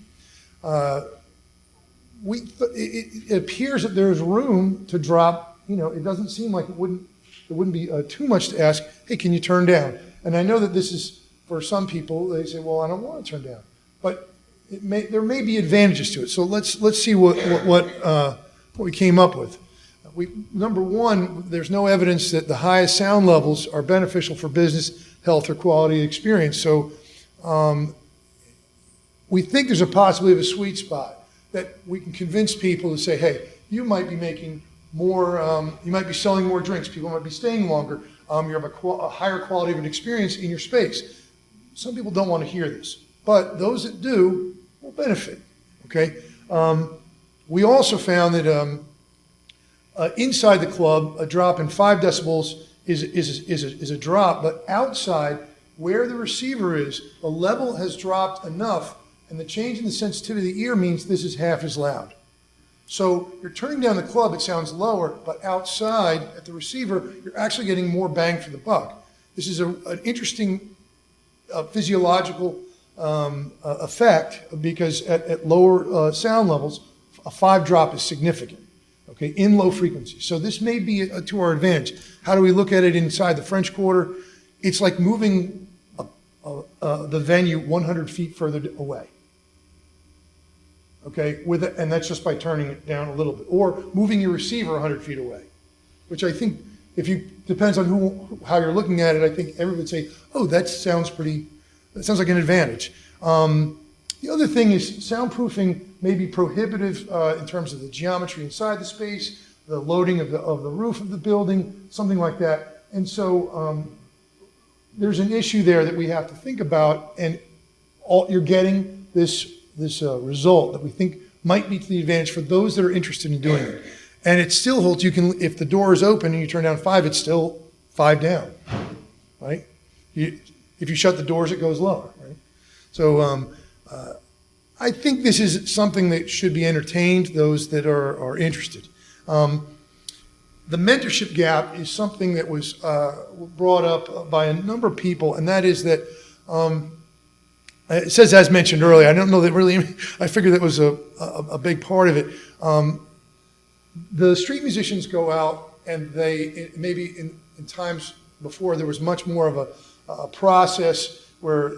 it appears that there's room to drop. You know, it doesn't seem like it wouldn't be too much to ask. Hey, can you turn down? And I know that this is for some people. They say, well, I don't want to turn down, but there may be advantages to it. So let's see what we came up with. Number one, there's no evidence that the highest sound levels are beneficial for business, health, or quality experience. So we think there's a possibility of a sweet spot that we can convince people to say, hey, you might be making more, you might be selling more drinks, people might be staying longer, you have a higher quality of an experience in your space. Some people don't want to hear this, but those that do will benefit, okay? We also found that inside the club, a drop in 5 decibels is a drop, but outside, where the receiver is, the level has dropped enough, and the change in the sensitivity of the ear means this is half as loud. So you're turning down the club, it sounds lower, but outside at the receiver, you're actually getting more bang for the buck. This is an interesting physiological effect because at lower sound levels, a 5 drop is significant. okay, in low frequency. So this may be to our advantage. How do we look at it inside the French Quarter? It's like moving the venue 100 feet further away. Okay, and that's just by turning it down a little bit, or moving your receiver 100 feet away, which I think, depends on how you're looking at it, I think everyone would say, oh, that sounds like an advantage. The other thing is soundproofing may be prohibitive in terms of the geometry inside the space, the loading of the roof of the building, something like that. And so there's an issue there that we have to think about, and you're getting this result that we think might be to the advantage for those that are interested in doing it. And it still holds, if the door is open and you turn down 5, it's still 5 down, right? If you shut the doors, it goes lower, right? So I think this is something that should be entertained, those that are interested. The mentorship gap is something that was brought up by a number of people, and that is that it says, as mentioned earlier, I don't know that really, I figured that was a big part of it. The street musicians go out, and maybe in times before, there was much more of a process where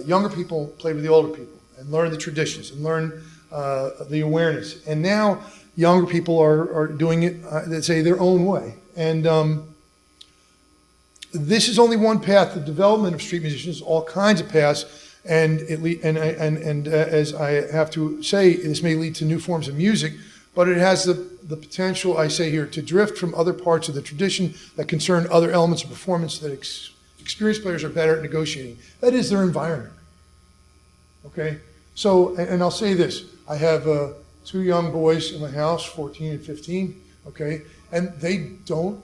younger people played with the older people and learn the traditions and learn the awareness. And now younger people are doing it, let's say, their own way. And this is only one path. The development of street musicians, all kinds of paths. And as I have to say, this may lead to new forms of music, but it has the potential, I say here, to drift from other parts of the tradition that concern other elements of performance that experienced players are better at negotiating. That is their environment. Okay? So, and I'll say this, I have 2 young boys in my house, 14 and 15, okay? And they don't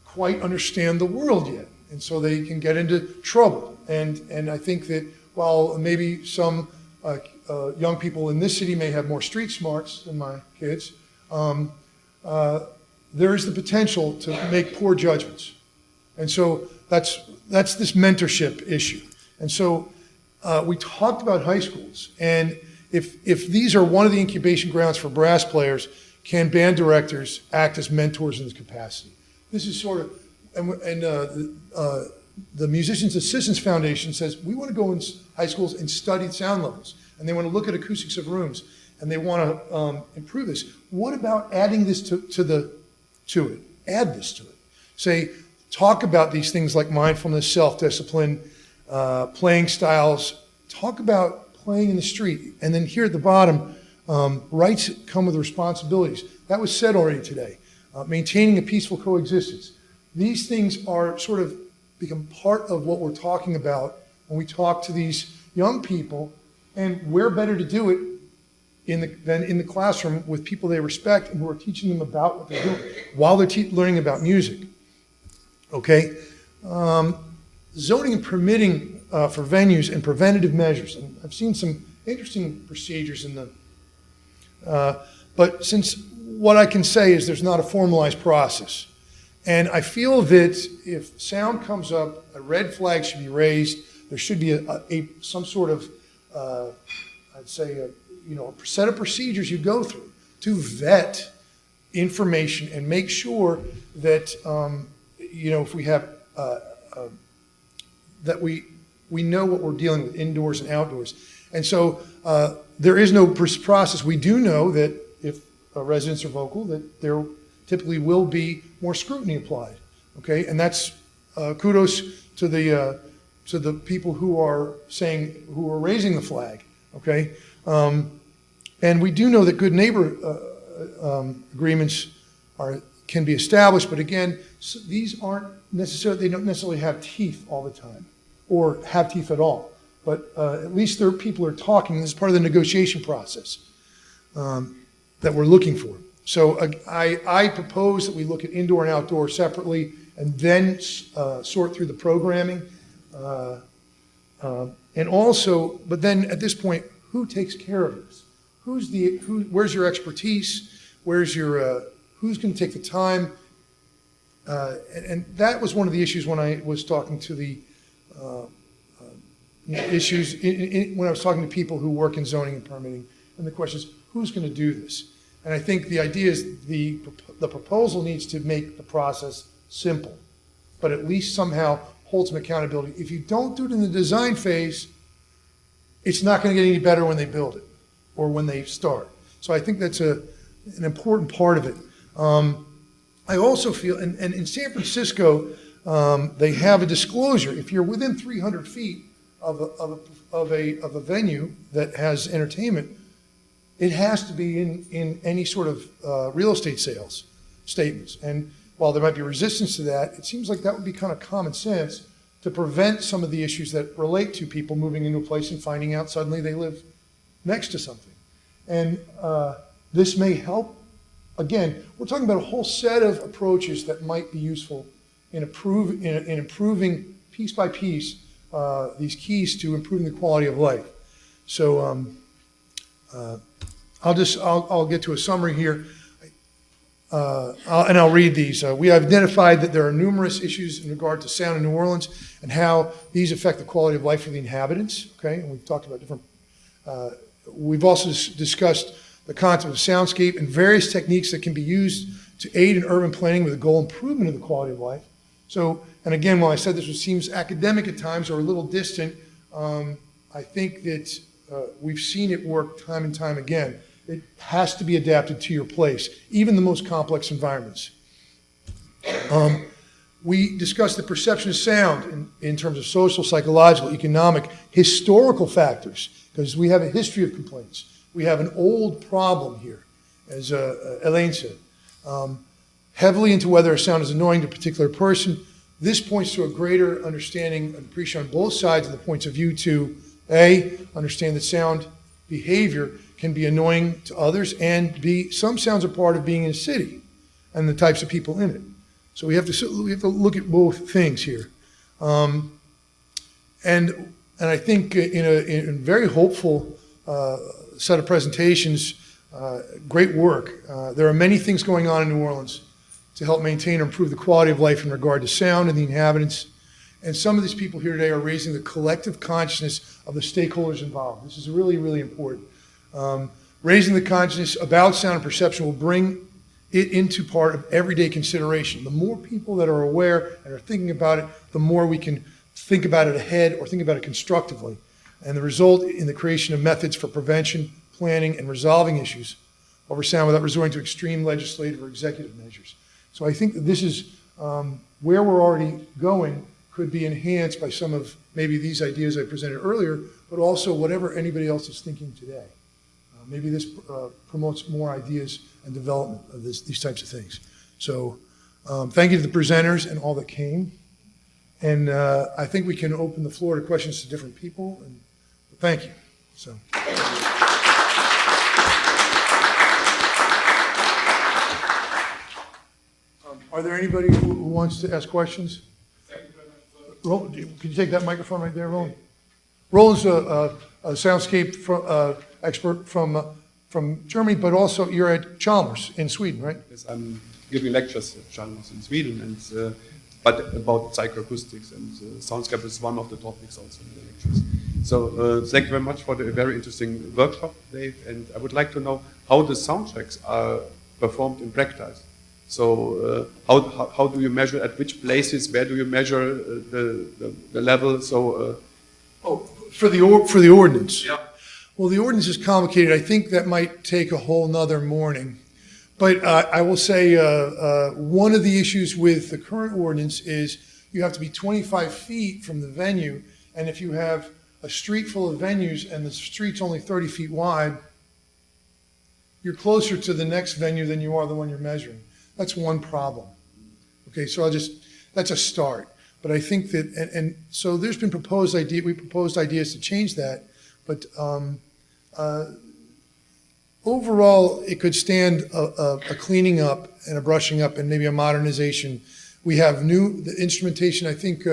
quite understand the world yet. And so they can get into trouble. And I think that while maybe some young people in this city may have more street smarts than my kids, there is the potential to make poor judgments. And so that's this mentorship issue. And so we talked about high schools. And if these are one of the incubation grounds for brass players, can band directors act as mentors in this capacity? This is sort of, the Musicians Assistance Foundation says, we want to go in high schools and study sound levels, and they want to look at acoustics of rooms, and they want to improve this. What about adding this to it? Add this to it. Say, talk about these things like mindfulness, self-discipline, playing styles. Talk about playing in the street. And then here at the bottom, rights come with responsibilities. That was said already today. Maintaining a peaceful coexistence. These things are sort of become part of what we're talking about when we talk to these young people, and where better to do it than in the classroom with people they respect and who are teaching them about what they're doing while they're learning about music. Okay? Zoning and permitting for venues and preventative measures. And I've seen some interesting procedures in the, but since what I can say is there's not a formalized process. And I feel that if sound comes up, a red flag should be raised. There should be some sort of, I'd say, a set of procedures you go through to vet information and make sure that, if we have, that we know what we're dealing with indoors and outdoors. And so there is no process. We do know that if residents are vocal, that there typically will be more scrutiny applied, okay? And that's kudos to the people who are raising the flag, okay? And we do know that good neighbor agreements can be established, but again, these they don't necessarily have teeth all the time, or have teeth at all. But at least people are talking. This is part of the negotiation process that we're looking for. So I propose that we look at indoor and outdoor separately, and then sort through the programming. And also, but then at this point, who takes care of this? Where's your expertise? Who's going to take the time? And that was one of the issues when I was talking to the issues when I was talking to people who work in zoning and permitting. And the question is, who's going to do this? And I think the idea is the proposal needs to make the process simple, but at least somehow hold some accountability. If you don't do it in the design phase, it's not going to get any better when they build it or when they start. So I think that's an important part of it. I also feel, and in San Francisco, they have a disclosure. If you're within 300 feet of a venue that has entertainment, it has to be in any sort of real estate sales statements. And while there might be resistance to that, it seems like that would be kind of common sense to prevent some of the issues that relate to people moving into a place and finding out suddenly they live next to something. And this may help. Again, we're talking about a whole set of approaches that might be useful in improving piece by piece these keys to improving the quality of life. So I'll get to a summary here, and I'll read these. We have identified that there are numerous issues in regard to sound in New Orleans and how these affect the quality of life for the inhabitants. Okay, and we've talked about different. We've also discussed the concept of soundscape and various techniques that can be used to aid in urban planning with the goal of improvement of the quality of life. So, and again, while I said this seems academic at times or a little distant, I think that we've seen it work time and time again. It has to be adapted to your place, even the most complex environments. We discussed the perception of sound in terms of social, psychological, economic, historical factors, because we have a history of complaints. We have an old problem here, as Elaine said. Heavily into whether a sound is annoying to a particular person. This points to a greater understanding and appreciation on both sides of the points of view to, A, understand that sound behavior can be annoying to others, and B, some sounds are part of being in a city and the types of people in it. So we have to look at both things here. And I think in a very hopeful set of presentations, great work. There are many things going on in New Orleans to help maintain or improve the quality of life in regard to sound and the inhabitants. And some of these people here today are raising the collective consciousness of the stakeholders involved. This is really, really important. Raising the consciousness about sound and perception will bring it into part of everyday consideration. The more people that are aware and are thinking about it, the more we can think about it ahead or think about it constructively. And the result in the creation of methods for prevention, planning, and resolving issues over sound without resorting to extreme legislative or executive measures. So I think that this is where we're already going could be enhanced by some of maybe these ideas I presented earlier, but also whatever anybody else is thinking today. Maybe this promotes more ideas and development of these types of things. So thank you to the presenters and all that came. And I think we can open the floor to questions to different people. And thank you. So. Are there anybody who wants to ask questions? Roland, can you take that microphone right there, Roland? Roland's a soundscape expert from Germany, but also you're at Chalmers in Sweden, right? Yes, I'm giving lectures at Chalmers in Sweden, and but about psychoacoustics, and soundscape is one of the topics also in the lectures. So thank you very much for the very interesting workshop, Dave, and I would like to know how the sound checks are performed in practice. So how do you measure, at which places, where do you measure the level? So for the ordinance. Yeah. Well, the ordinance is complicated. I think that might take a whole nother morning. But I will say one of the issues with the current ordinance is you have to be 25 feet from the venue, and if you have a street full of venues and the street's only 30 feet wide, you're closer to the next venue than you are the one you're measuring. That's one problem. Okay, so that's a start. But I think that, and so there's been we proposed ideas to change that, but overall, it could stand a cleaning up and a brushing up and maybe a modernization. We have the instrumentation. I think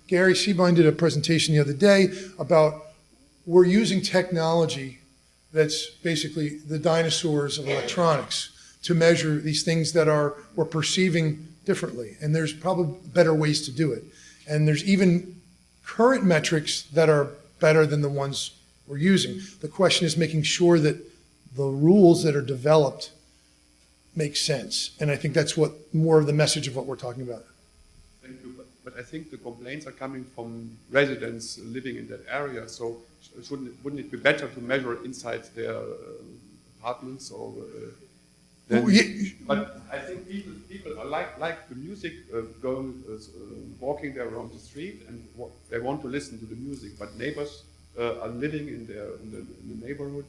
Gary Seebine did a presentation the other day about we're using technology that's basically the dinosaurs of electronics to measure these things that we're perceiving differently. And there's probably better ways to do it. And there's even current metrics that are better than the ones we're using. The question is making sure that the rules that are developed makes sense. And I think that's what more of the message of what we're talking about. Thank you, but I think the complaints are coming from residents living in that area, so wouldn't it be better to measure inside their apartments or then, but I think people are like the music, walking there around the street, and they want to listen to the music, but neighbors are living in the neighborhood,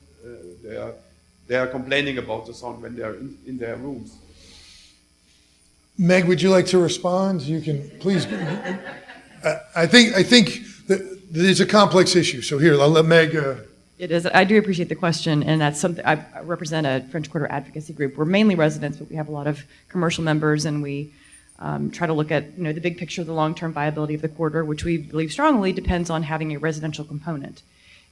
they are complaining about the sound when they are in their rooms. Meg, would you like to respond? You can, please. I think that it's a complex issue, so here, I'll let Meg. It is. I do appreciate the question, and that's something. I represent a French Quarter advocacy group. We're mainly residents, but we have a lot of commercial members, and we try to look at the big picture of the long-term viability of the quarter, which we believe strongly depends on having a residential component.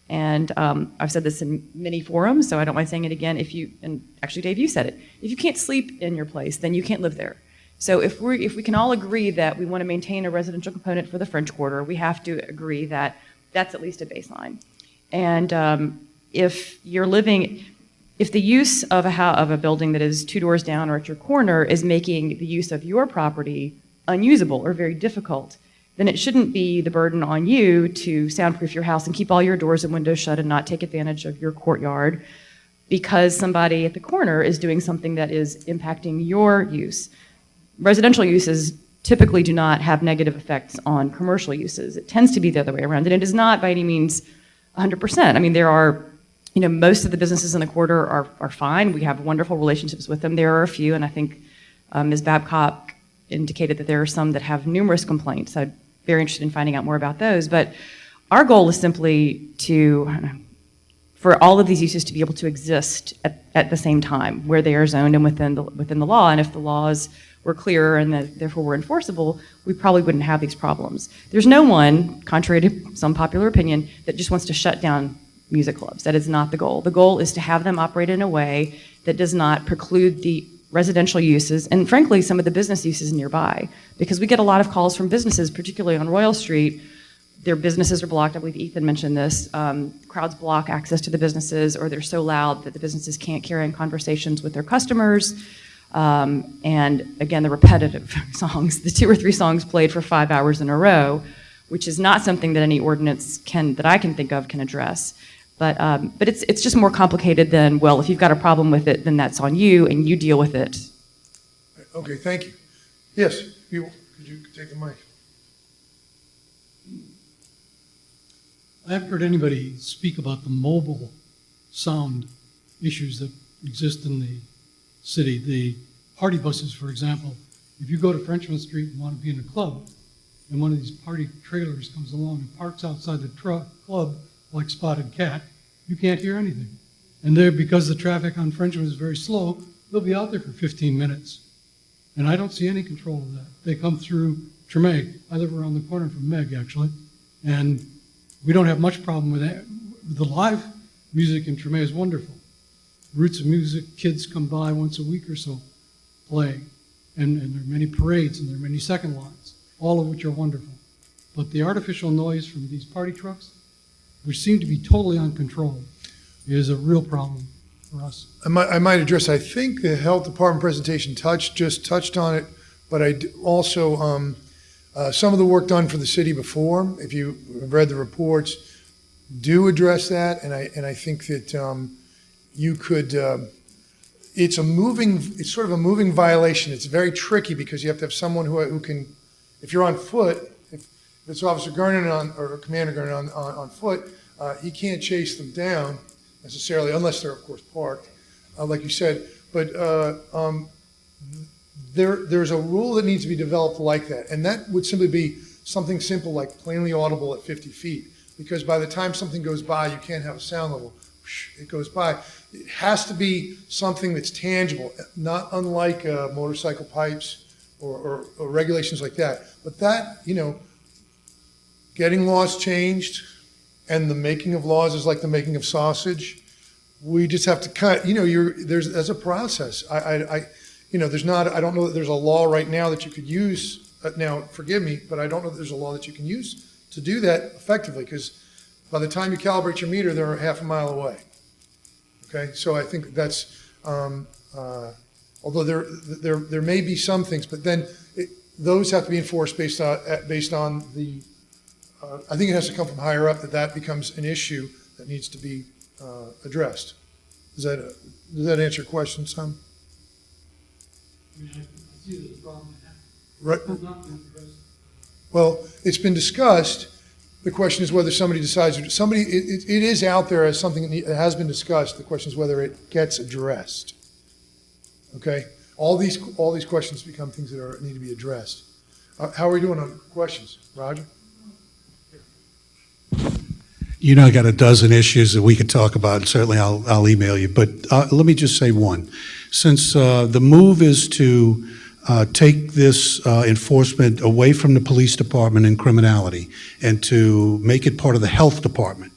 And I've said this in many forums, so I don't mind saying it again. And actually, Dave, you said it. If you can't sleep in your place, then you can't live there. So if we can all agree that we want to maintain a residential component for the French Quarter, we have to agree that that's at least a baseline. And if the use of a building that is 2 doors down or at your corner is making the use of your property unusable or very difficult, then it shouldn't be the burden on you to soundproof your house and keep all your doors and windows shut and not take advantage of your courtyard because somebody at the corner is doing something that is impacting your use. Residential uses typically do not have negative effects on commercial uses. It tends to be the other way around, and it is not by any means 100%. I mean, there are, most of the businesses in the quarter are fine. We have wonderful relationships with them. There are a few, and I think Ms. Babcock indicated that there are some that have numerous complaints. I'm very interested in finding out more about those. But our goal is simply for all of these uses to be able to exist at the same time, where they are zoned and within the law. And if the laws were clearer and that therefore were enforceable, we probably wouldn't have these problems. There's no one, contrary to some popular opinion, that just wants to shut down music clubs. That is not the goal. The goal is to have them operate in a way that does not preclude the residential uses and frankly some of the business uses nearby. Because we get a lot of calls from businesses, particularly on Royal Street. Their businesses are blocked. I believe Ethan mentioned this. Crowds block access to the businesses, or they're so loud that the businesses can't carry on conversations with their customers. And again, the repetitive songs, the 2 or 3 songs played for 5 hours in a row, which is not something that any ordinance that I can think of can address. But it's just more complicated than, well, if you've got a problem with it, then that's on you and you deal with it. Okay, thank you. Yes, could you take the mic? I haven't heard anybody speak about the mobile sound issues that exist in the city. The party buses, for example, if you go to Frenchman Street and want to be in a club, and one of these party trailers comes along and parks outside the club like Spotted Cat, you can't hear anything. And because the traffic on Frenchman is very slow, they'll be out there for 15 minutes. And I don't see any control of that. They come through Tremeg. I live around the corner from Meg, actually. And we don't have much problem with that. The live music in Tremeg is wonderful. Roots of Music, kids come by once a week or so playing. And there are many parades and there are many second lines, all of which are wonderful. But the artificial noise from these party trucks, which seem to be totally uncontrolled, is a real problem for us. I might address, I think the health department presentation just touched on it, but I also, some of the work done for the city before, if you read the reports, do address that, and I think that you could, it's sort of a moving violation. It's very tricky because you have to have someone who can, if you're on foot, if it's Officer Gernon or Commander Gernon on foot, he can't chase them down necessarily, unless they're, of course, parked, like you said. But there's a rule that needs to be developed like that, and that would simply be something simple like plainly audible at 50 feet, because by the time something goes by, you can't have a sound level. It goes by. It has to be something that's tangible, not unlike motorcycle pipes or regulations like that. But that, getting laws changed, and the making of laws is like the making of sausage. We just have to cut. There's a process. I don't know that there's a law right now that you could use. Now, forgive me, but I don't know that there's a law that you can use to do that effectively, because by the time you calibrate your meter, they're half a mile away. Okay, so I think that's, Although there may be some things, but then those have to be enforced based on the, I think it has to come from higher up that becomes an issue that needs to be addressed. Does that answer your question, Sam? I mean, I see there's a problem. Right. It's not been addressed. Well, it's been discussed. The question is whether somebody decides, it is out there as something that has been discussed. The question is whether it gets addressed. Okay? All these questions become things that need to be addressed. How are we doing on questions? Roger? You know, I got a dozen issues that we could talk about, and certainly I'll email you. But let me just say one. Since the move is to take this enforcement away from the police department and criminality and to make it part of the health department,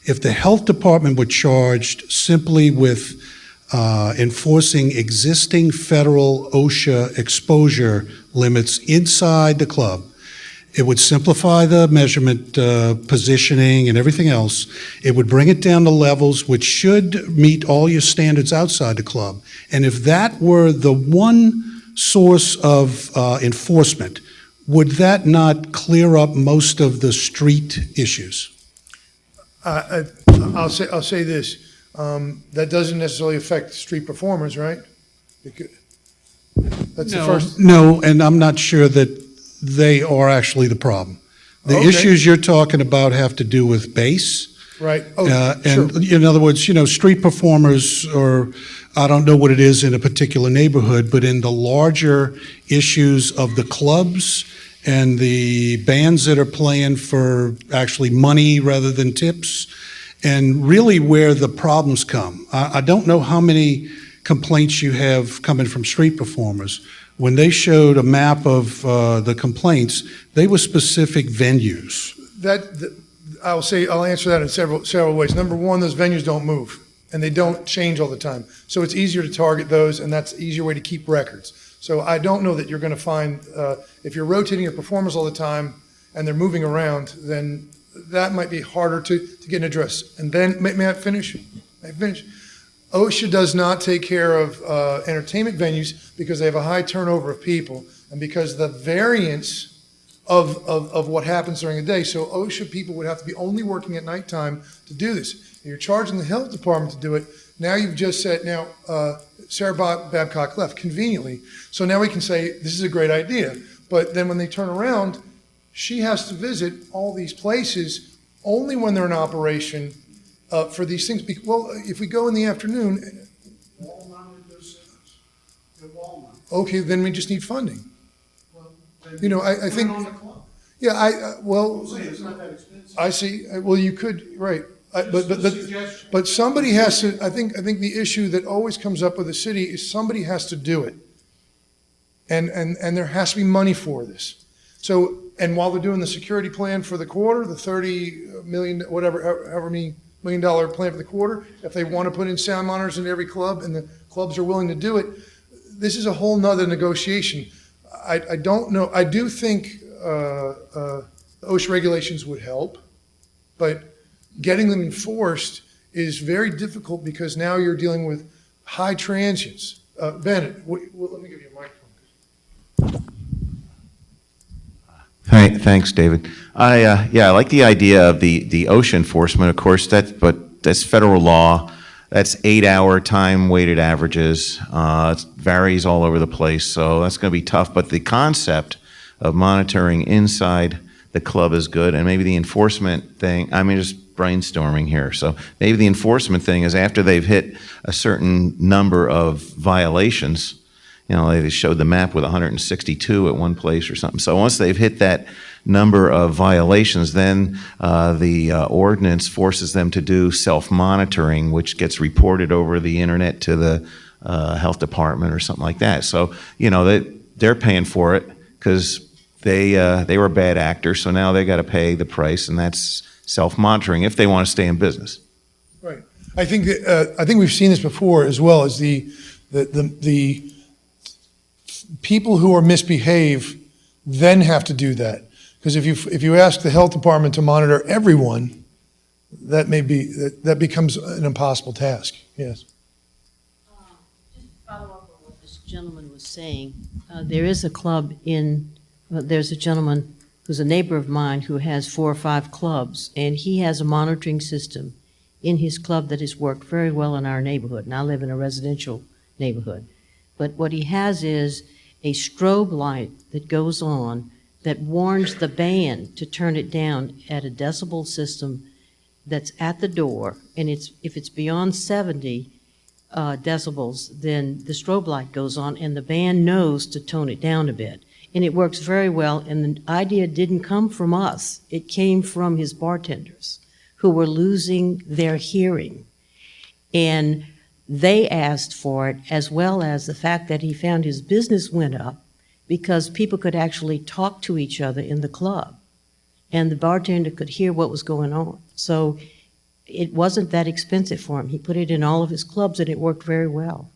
if the health department were charged simply with enforcing existing federal OSHA exposure limits inside the club, it would simplify the measurement, positioning, and everything else. It would bring it down to levels which should meet all your standards outside the club. And if that were the one source of enforcement, would that not clear up most of the street issues? I'll say this. That doesn't necessarily affect street performers, right? That's the first. No, and I'm not sure that they are actually the problem. The Okay. issues you're talking about have to do with bass. Right. Oh, And sure. in other words, street performers, or I don't know what it is in a particular neighborhood, but in the larger issues of the clubs and the bands that are playing for actually money rather than tips, and really where the problems come. I don't know how many complaints you have coming from street performers. When they showed a map of the complaints, they were specific venues. I'll answer that in several ways. Number one, those venues don't move, and they don't change all the time. So it's easier to target those, and that's an easier way to keep records. So I don't know that you're going to find, if you're rotating your performers all the time and they're moving around, then that might be harder to get an address. And then, may I finish? OSHA does not take care of entertainment venues because they have a high turnover of people and because the variance of what happens during the day. So OSHA people would have to be only working at nighttime to do this. And you're charging the health department to do it. Now you've just said, Sarah Babcock left conveniently. So now we can say, this is a great idea. But then when they turn around, she has to visit all these places only when they're in operation for these things. Well, if we go in the afternoon, okay, then we just need funding. I think, I see. Well, you could, right. But somebody has to, I think the issue that always comes up with the city is somebody has to do it. And there has to be money for this. So, and while they're doing the security plan for the quarter, the 30 million, however many $1 million plan for the quarter, if they want to put in sound monitors in every club and the clubs are willing to do it, this is a whole nother negotiation. I don't know. I do think OSHA regulations would help, but getting them enforced is very difficult because now you're dealing with high transients. Bennett, let me give you a microphone. Thanks, David. I like the idea of the OSHA enforcement. Of course, that's federal law. That's 8-hour time weighted averages. It varies all over the place, so that's going to be tough. But the concept of monitoring inside the club is good, and maybe the enforcement thing. I mean, just brainstorming here. So maybe the enforcement thing is after they've hit a certain number of violations. They showed the map with 162 at one place or something. So once they've hit that number of violations, then the ordinance forces them to do self-monitoring, which gets reported over the internet to the health department or something like that. So, they're paying for it because they were bad actors, so now they got to pay the price, and that's self-monitoring if they want to stay in business. Right. I think we've seen this before as well as the people who misbehave then have to do that. Because if you ask the health department to monitor everyone, that becomes an impossible task. Yes. Just follow up on what Ms. gentleman was saying, there is a club there's a gentleman who's a neighbor of mine who has 4 or 5 clubs, and he has a monitoring system in his club that has worked very well in our neighborhood, and I live in a residential neighborhood. But what he has is a strobe light that goes on that warns the band to turn it down at a decibel system that's at the door, and if it's beyond 70 decibels, then the strobe light goes on, and the band knows to tone it down a bit. And it works very well, and the idea didn't come from us. It came from his bartenders who were losing their hearing. And they asked for it, as well as the fact that he found his business went up because people could actually talk to each other in the club, and the bartender could hear what was going on. So it wasn't that expensive for him. He put it in all of his clubs, and it worked very well.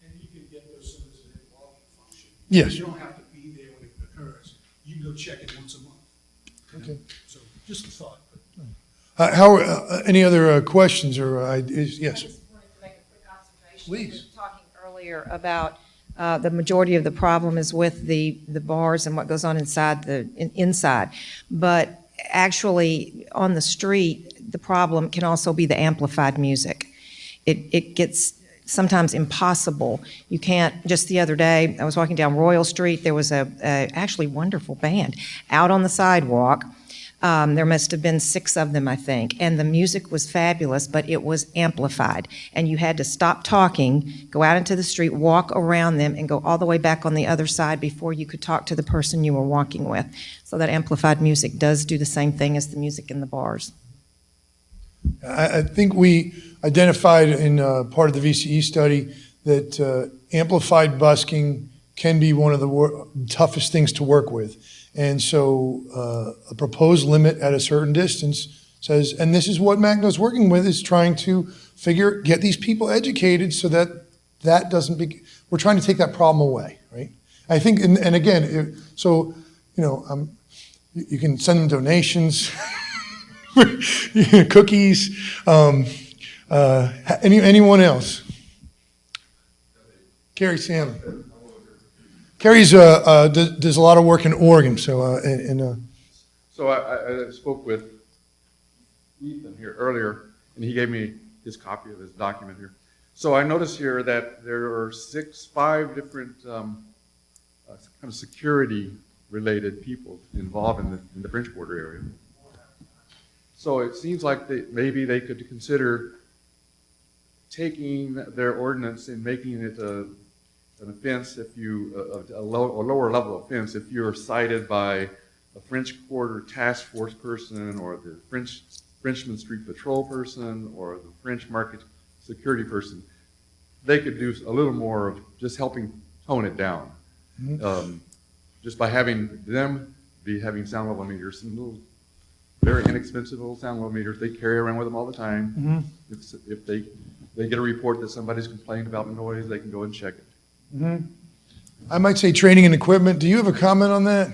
And you can get those services in a walking function. Yes. You don't have to be there when it occurs. You can go check it once a month. Okay. So just a thought. Any other questions or ideas? Yes. Please. Talking earlier about the majority of the problem is with the bars and what goes on inside. But actually, on the street, the problem can also be the amplified music. It gets sometimes impossible. You can't, just the other day, I was walking down Royal Street, there was a actually wonderful band out on the sidewalk. There must have been 6 of them, I think, and the music was fabulous, but it was amplified, and you had to stop talking, go out into the street, walk around them, and go all the way back on the other side before you could talk to the person you were walking with. So that amplified music does do the same thing as the music in the bars. I think we identified in part of the VCE study that amplified busking can be one of the toughest things to work with. And so a proposed limit at a certain distance says, and this is what MACNO's working with, is trying to get these people educated so that doesn't be, we're trying to take that problem away, right? I think, and again, you can send them donations, cookies, anyone else? Carrie Sandler. Carrie's does a lot of work in Oregon, so So I spoke with Ethan here earlier, and he gave me his copy of his document here. So I noticed here that there are 5 different kind of security-related people involved in the Bridgewater area. So it seems like maybe they could consider taking their ordinance and making it an offense if a lower level offense if you're cited by a French Quarter task force person or the Frenchman Street Patrol person or the French Market security person. They could do a little more of just helping tone it down. Mm-hmm. Just by having them having sound level meters, and little, very inexpensive little sound level meters they carry around with them all the time. Mm-hmm. If they get a report that somebody's complained about noise, they can go and check it. Mm-hmm. I might say training and equipment. Do you have a comment on that?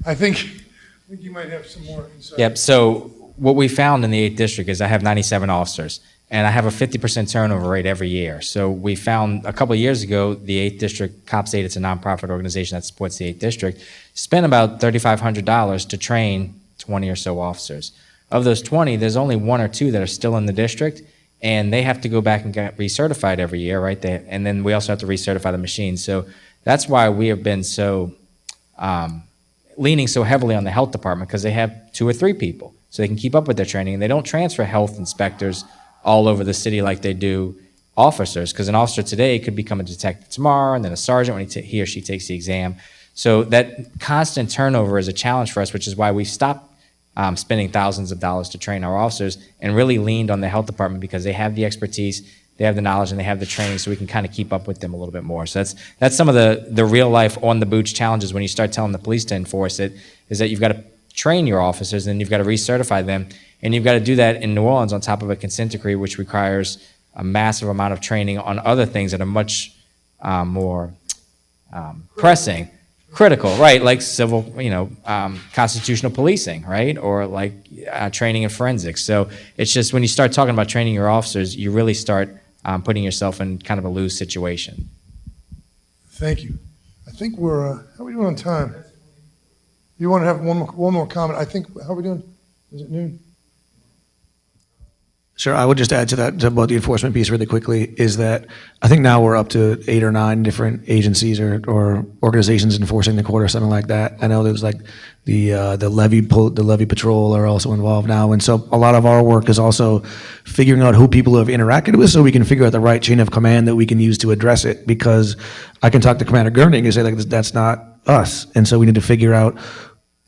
I think you might have some more insight. Yep, so what we found in the 8th District is I have 97 officers, and I have a 50% turnover rate every year. So we found a couple of years ago, the 8th District, Cops 8, it's a nonprofit organization that supports the 8th District, spent about $3,500 to train 20 or so officers. Of those 20, there's only 1 or 2 that are still in the district, and they have to go back and get recertified every year, right? And then we also have to recertify the machines. So that's why we have been so leaning so heavily on the health department, because they have 2 or 3 people, so they can keep up with their training. And they don't transfer health inspectors all over the city like they do officers, because an officer today could become a detective tomorrow, and then a sergeant when he or she takes the exam. So that constant turnover is a challenge for us, which is why we've stopped spending thousands of dollars to train our officers and really leaned on the health department, because they have the expertise, they have the knowledge, and they have the training, so we can kind of keep up with them a little bit more. So that's some of the real life on the boots challenges when you start telling the police to enforce it, is that you've got to train your officers, and you've got to recertify them, and you've got to do that in New Orleans on top of a consent decree, which requires a massive amount of training on other things that are much more pressing. Critical, right? Like civil, constitutional policing, right? Or like training in forensics. So it's just when you start talking about training your officers, you really start putting yourself in kind of a lose situation. Thank you. I think we're, how are we doing on time? You want to have one more comment? I think, how are we doing? Is it noon? Sure, I would just add to that about the enforcement piece really quickly, is that I think now we're up to 8 or 9 different agencies or organizations enforcing the code or something like that. I know there's like the levy patrol are also involved now, and so a lot of our work is also figuring out who people have interacted with, so we can figure out the right chain of command that we can use to address it. Because I can talk to Commander Gurning and say like that's not us, and so we need to figure out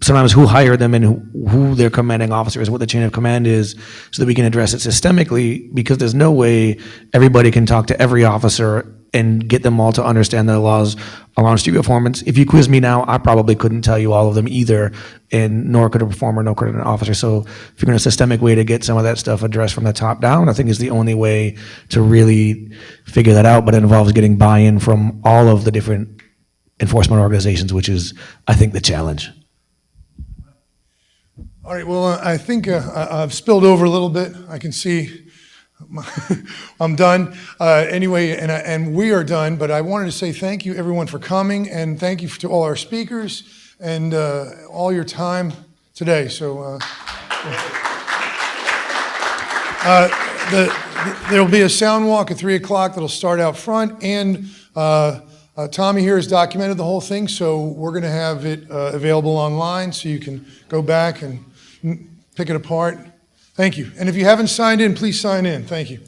sometimes who hired them and who their commanding officer is, what the chain of command is, so that we can address it systemically, because there's no way everybody can talk to every officer and get them all to understand the laws around street performance. If you quiz me now, I probably couldn't tell you all of them either, and nor could a performer, nor could an officer. So figuring a systemic way to get some of that stuff addressed from the top down, I think is the only way to really figure that out, but it involves getting buy-in from all of the different enforcement organizations, which is, I think, the challenge. All right, well, I think I've spilled over a little bit. I can see I'm done. Anyway, and we are done, but I wanted to say thank you, everyone, for coming, and thank you to all our speakers and all your time today. So there'll be a sound walk at 3 o'clock that'll start out front, and Tommy here has documented the whole thing, so we're going to have it available online so you can go back and pick it apart. Thank you. And if you haven't signed in, please sign in. Thank you.